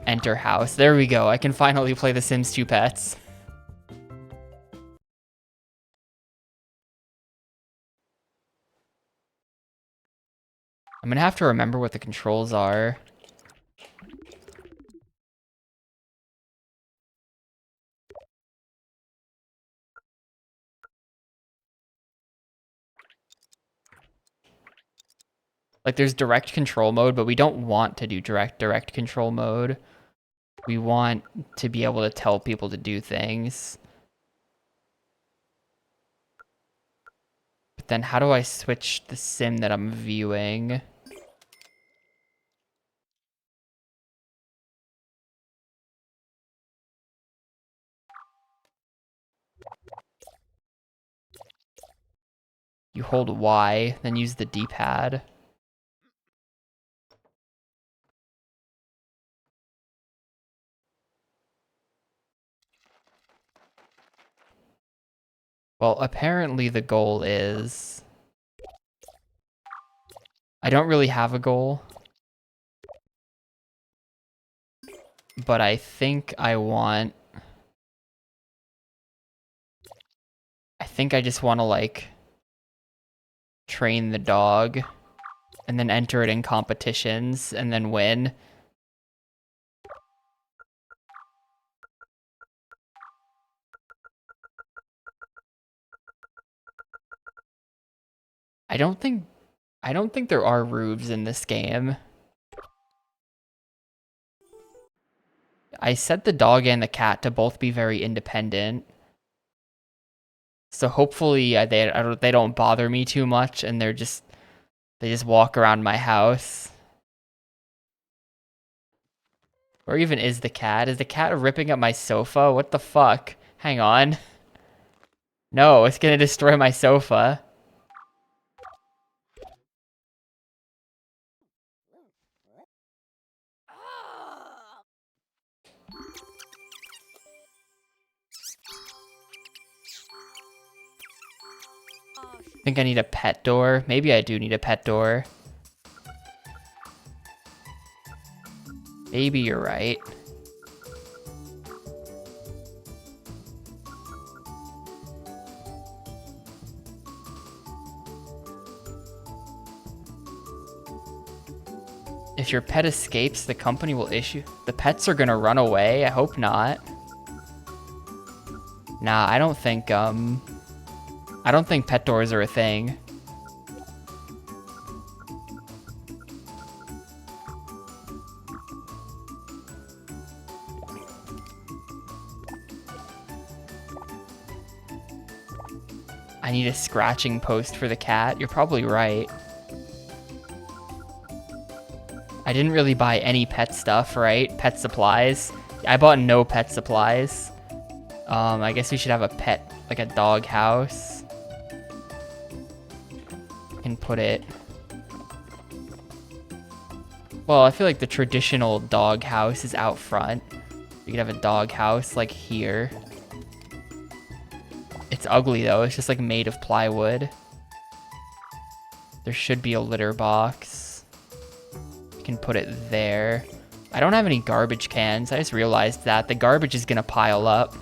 Speaker 1: Enter house. There we go. I can finally play The Sims 2 Pets. I'm gonna have to remember what the controls are. Like there's direct control mode, but we don't want to do direct control mode. We want to be able to tell people to do things. But then how do I switch the sim that I'm viewing? You hold Y, then use the D-pad. Well, apparently the goal is... I don't really have a goal. But I think I want... I think I just want to, like, train the dog and then enter it in competitions and then win. I don't think there are roofs in this game. I set the dog and the cat to both be very independent. So hopefully they don't bother me too much and they just walk around my house. Where even is the cat? Is the cat ripping up my sofa? What the fuck? Hang on. No, it's gonna destroy my sofa. I think I need a pet door. Maybe I do need a pet door. Maybe you're right. If your pet escapes, the company will issue... The pets are gonna run away? I hope not. Nah, I don't think pet doors are a thing. I need a scratching post for the cat. You're probably right. I didn't really buy any pet stuff, right? Pet supplies. I bought no pet supplies. I guess we should have a pet, like a dog house. Can put it... Well, I feel like the traditional dog house is out front. You could have a dog house like here. It's ugly though, it's just like made of plywood. There should be a litter box. You can put it there. I don't have any garbage cans. I just realized that. The garbage is gonna pile up.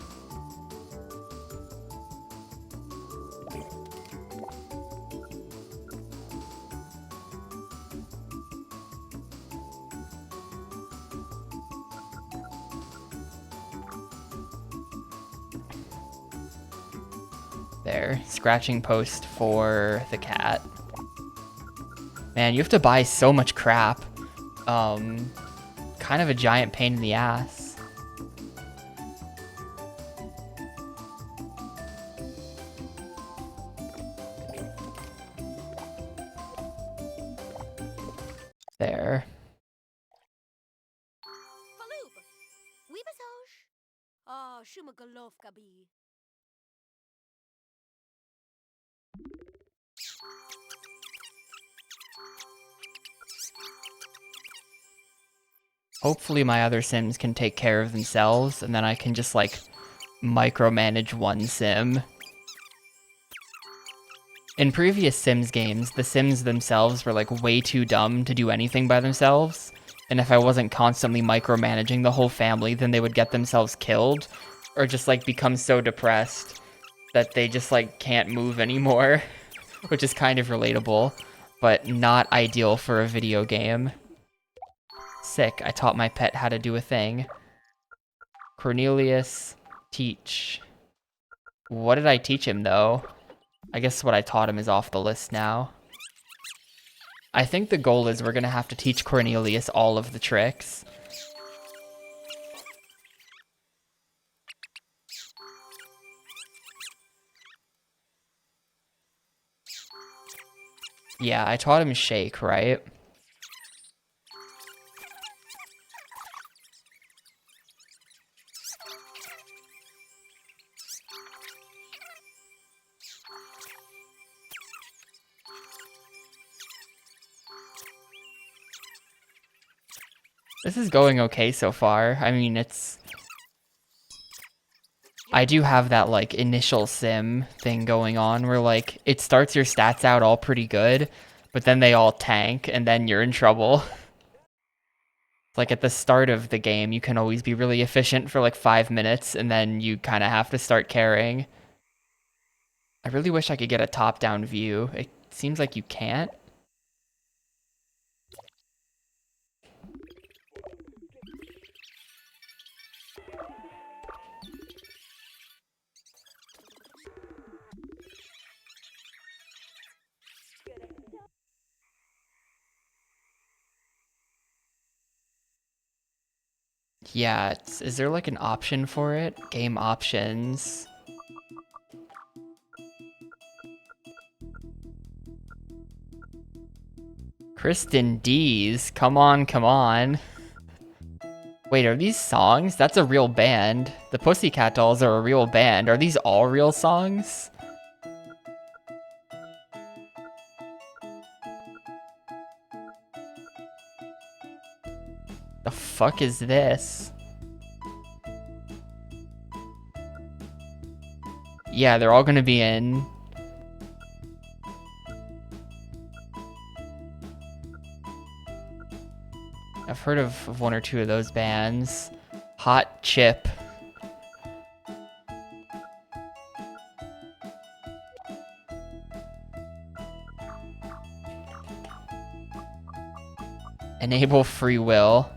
Speaker 1: There. Scratching post for the cat. Man, you have to buy so much crap. Kind of a giant pain in the ass. There. Hopefully my other Sims can take care of themselves, and then I can just, like, micromanage one Sim. In previous Sims games, the Sims themselves were, like, way too dumb to do anything by themselves, and if I wasn't constantly micromanaging the whole family, then they would get themselves killed, or just, like, become so depressed that they just, like, can't move anymore, which is kind of relatable, but not ideal for a video game. Sick, I taught my pet how to do a thing. Cornelius, teach. What did I teach him, though? I guess what I taught him is off the list now. I think the goal is we're gonna have to teach Cornelius all of the tricks. Yeah, I taught him shake, right? This is going okay so far. I mean, it's... I do have that, like, initial sim thing going on where, like, it starts your stats out all pretty good, but then they all tank, and then you're in trouble. Like, at the start of the game, you can always be really efficient for, like, 5 minutes, and then you kind of have to start caring. I really wish I could get a top-down view. It seems like you can't. Yeah, is there like an option for it? Game options. Kristen D's, come on, come on. Wait, are these songs? That's a real band. The Pussycat Dolls are a real band. Are these all real songs? The fuck is this? Yeah, they're all gonna be in. I've heard of one or two of those bands. Hot Chip. Enable free will.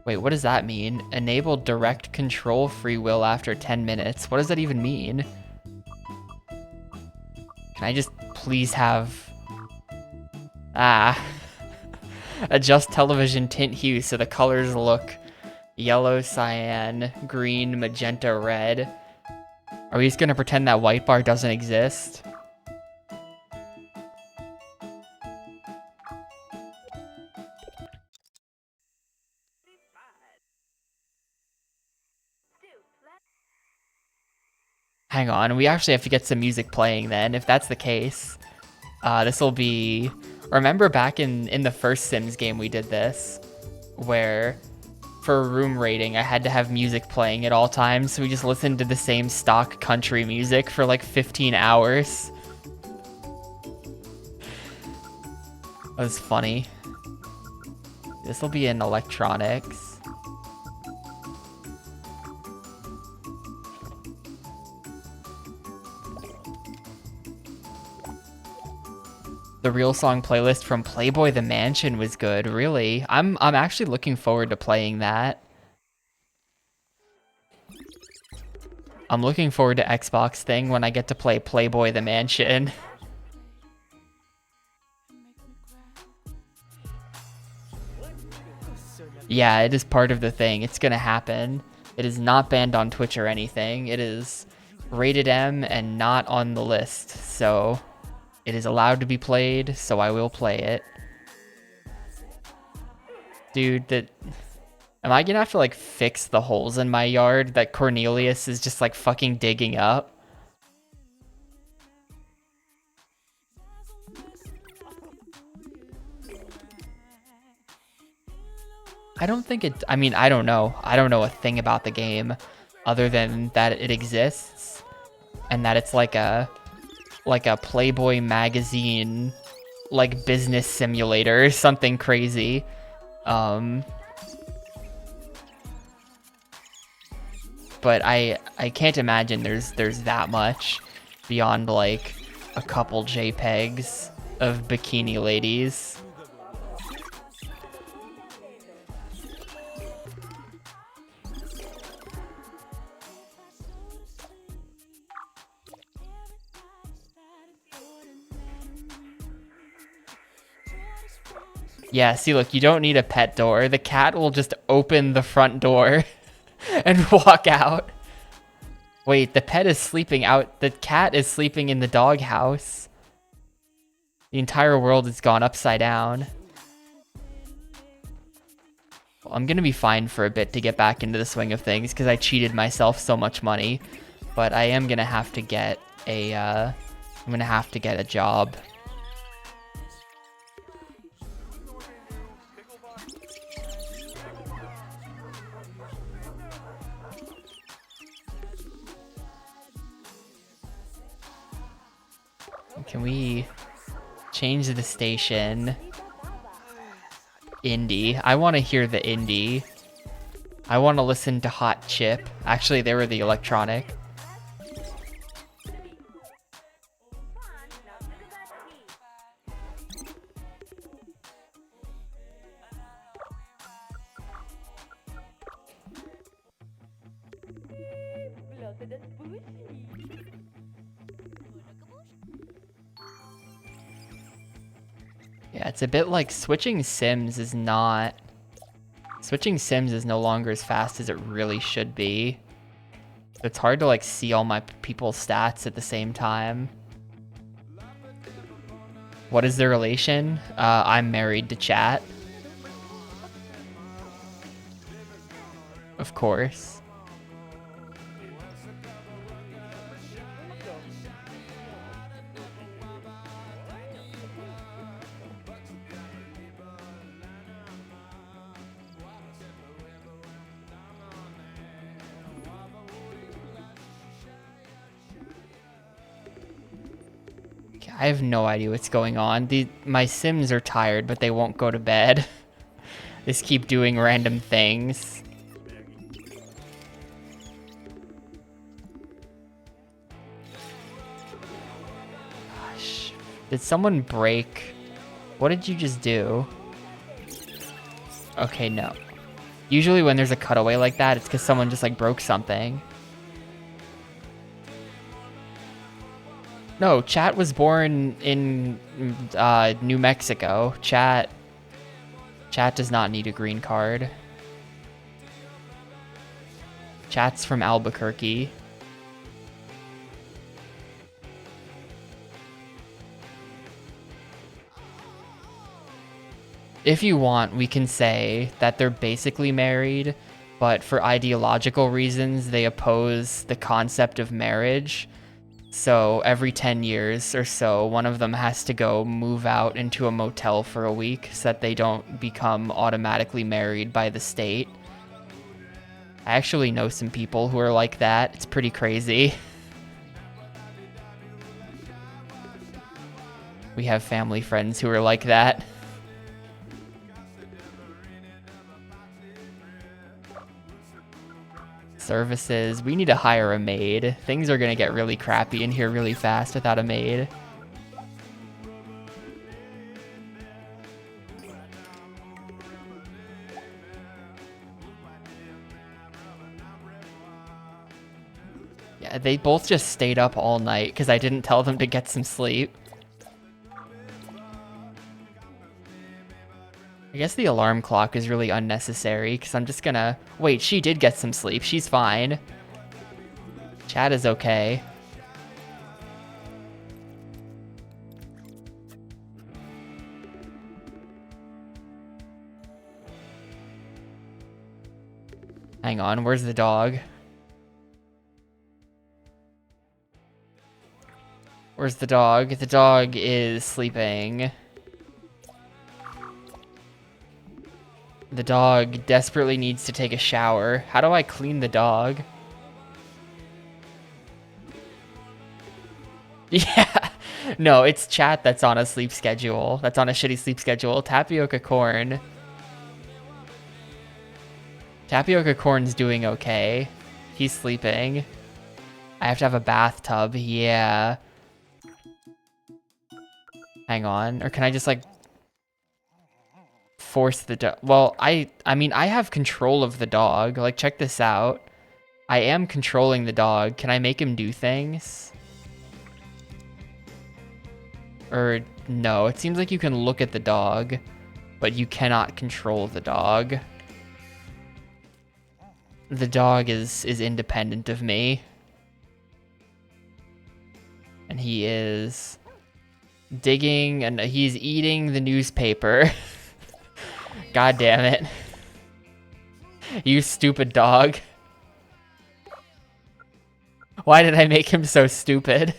Speaker 1: Wait, what does that mean? Enable direct control free will after 10 minutes. What does that even mean? Can I just please have... Ah. Adjust television tint hue so the colors look yellow, cyan, green, magenta, red. Are we just gonna pretend that white bar doesn't exist? Hang on, we actually have to get some music playing then, if that's the case. This will be... Remember back in the first Sims game we did this, where for room rating I had to have music playing at all times, so we just listened to the same stock country music for like 15 hours. That was funny. This will be in electronics. The real song playlist from Playboy the Mansion was good, really. I'm actually looking forward to playing that. I'm looking forward to Xbox thing when I get to play Playboy the Mansion. Yeah, it is part of the thing. It's gonna happen. It is not banned on Twitch or anything. It is rated M and not on the list, so it is allowed to be played, so I will play it. Dude, am I gonna have to like fix the holes in my yard that Cornelius is just like fucking digging up? I don't think it, I mean, I don't know. I don't know a thing about the game other than that it exists and that it's like a Playboy magazine, like business simulator or something crazy. But I can't imagine there's that much beyond like a couple JPEGs of bikini ladies. Yeah, see, look, you don't need a pet door. The cat will just open the front door and walk out. Wait, the pet is sleeping out. The cat is sleeping in the doghouse. The entire world has gone upside down. Well, I'm gonna be fine for a bit to get back into the swing of things because I cheated myself so much money. But I am gonna have to get a, I'm gonna have to get a job. Can we change the station? Indie. I want to hear the indie. I want to listen to Hot Chip. Actually, they were the electronic. Yeah, it's a bit like switching sims is not... Switching sims is no longer as fast as it really should be. It's hard to like see all my people's stats at the same time. What is their relation? I'm married to Chat. Of course. I have no idea what's going on. My Sims are tired, but they won't go to bed. They just keep doing random things. Gosh. Did someone break? What did you just do? Okay, no. Usually when there's a cutaway like that, it's because someone just like broke something. No, Chat was born in New Mexico. Chat does not need a green card. Chat's from Albuquerque. If you want, we can say that they're basically married, but for ideological reasons, they oppose the concept of marriage. So every 10 years or so, one of them has to go move out into a motel for a week so that they don't become automatically married by the state. I actually know some people who are like that. It's pretty crazy. We have family friends who are like that. Services. We need to hire a maid. Things are gonna get really crappy in here really fast without a maid. Yeah, they both just stayed up all night because I didn't tell them to get some sleep. I guess the alarm clock is really unnecessary because I'm just gonna... Wait, she did get some sleep. She's fine. Chat is okay. Hang on, where's the dog? Where's the dog? The dog is sleeping. The dog desperately needs to take a shower. How do I clean the dog? Yeah. No, it's chat that's on a sleep schedule. That's on a shitty sleep schedule. Tapioca Corn. Tapioca Corn's doing okay. He's sleeping. I have to have a bathtub. Yeah. Hang on. Or can I just, like, force the dog? Well, I mean, I have control of the dog. Like, check this out. I am controlling the dog. Can I make him do things? Or no, it seems like you can look at the dog, but you cannot control the dog. The dog is independent of me. And he is digging and he's eating the newspaper. God damn it. You stupid dog. Why did I make him so stupid?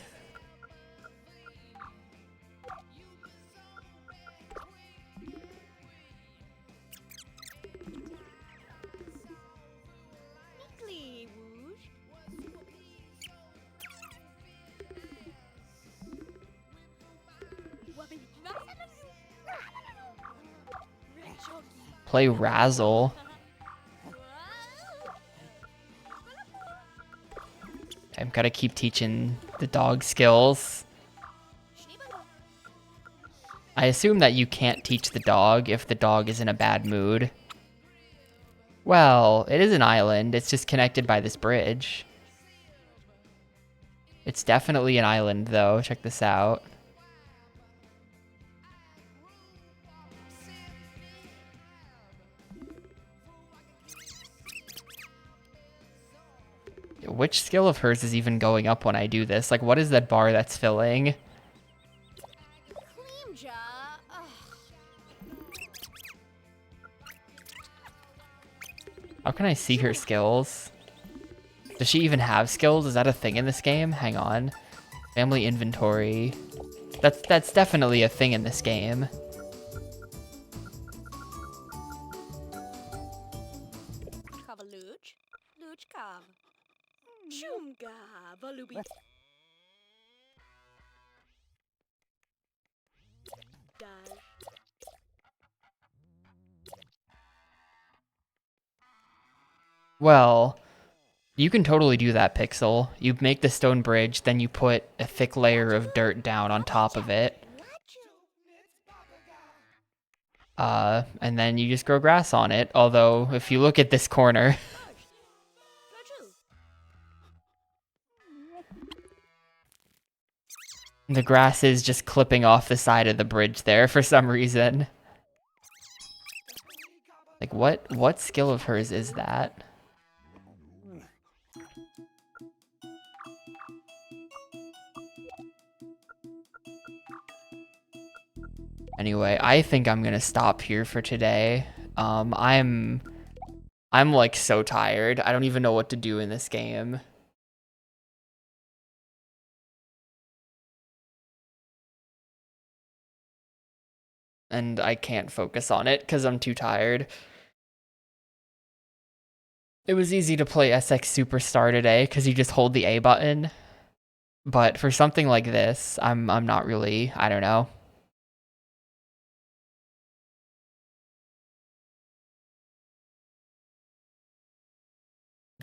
Speaker 1: Play Razzle. I've got to keep teaching the dog skills. I assume that you can't teach the dog if the dog is in a bad mood. Well, it is an island. It's just connected by this bridge. It's definitely an island, though. Check this out. Which skill of hers is even going up when I do this? Like, what is that bar that's filling? How can I see her skills? Does she even have skills? Is that a thing in this game? Hang on. Family inventory. That's definitely a thing in this game. Well, you can totally do that, Pixel. You make the stone bridge, then you put a thick layer of dirt down on top of it. And then you just grow grass on it. Although, if you look at this corner... the grass is just clipping off the side of the bridge there for some reason. Like, what skill of hers is that? Anyway, I think I'm gonna stop here for today. I'm I'm like so tired. I don't even know what to do in this game. And I can't focus on it because I'm too tired. It was easy to play SX Superstar today because you just hold the A button. But for something like this, I'm not really, I don't know.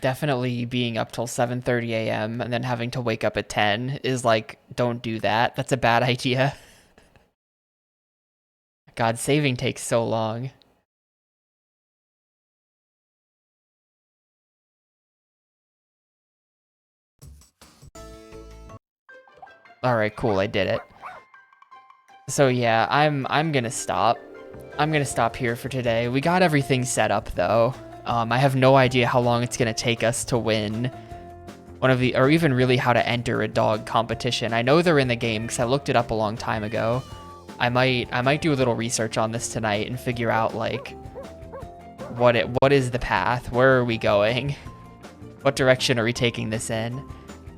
Speaker 1: Definitely being up till 7:30 a.m. and then having to wake up at 10 is like, don't do that. That's a bad idea. God, saving takes so long. All right, cool, I did it. So yeah, I'm gonna stop. I'm gonna stop here for today. We got everything set up though. I have no idea how long it's gonna take us to win one of the, or even really how to enter a dog competition. I know they're in the game because I looked it up a long time ago. I might do a little research on this tonight and figure out like what is the path? Where are we going? What direction are we taking this in?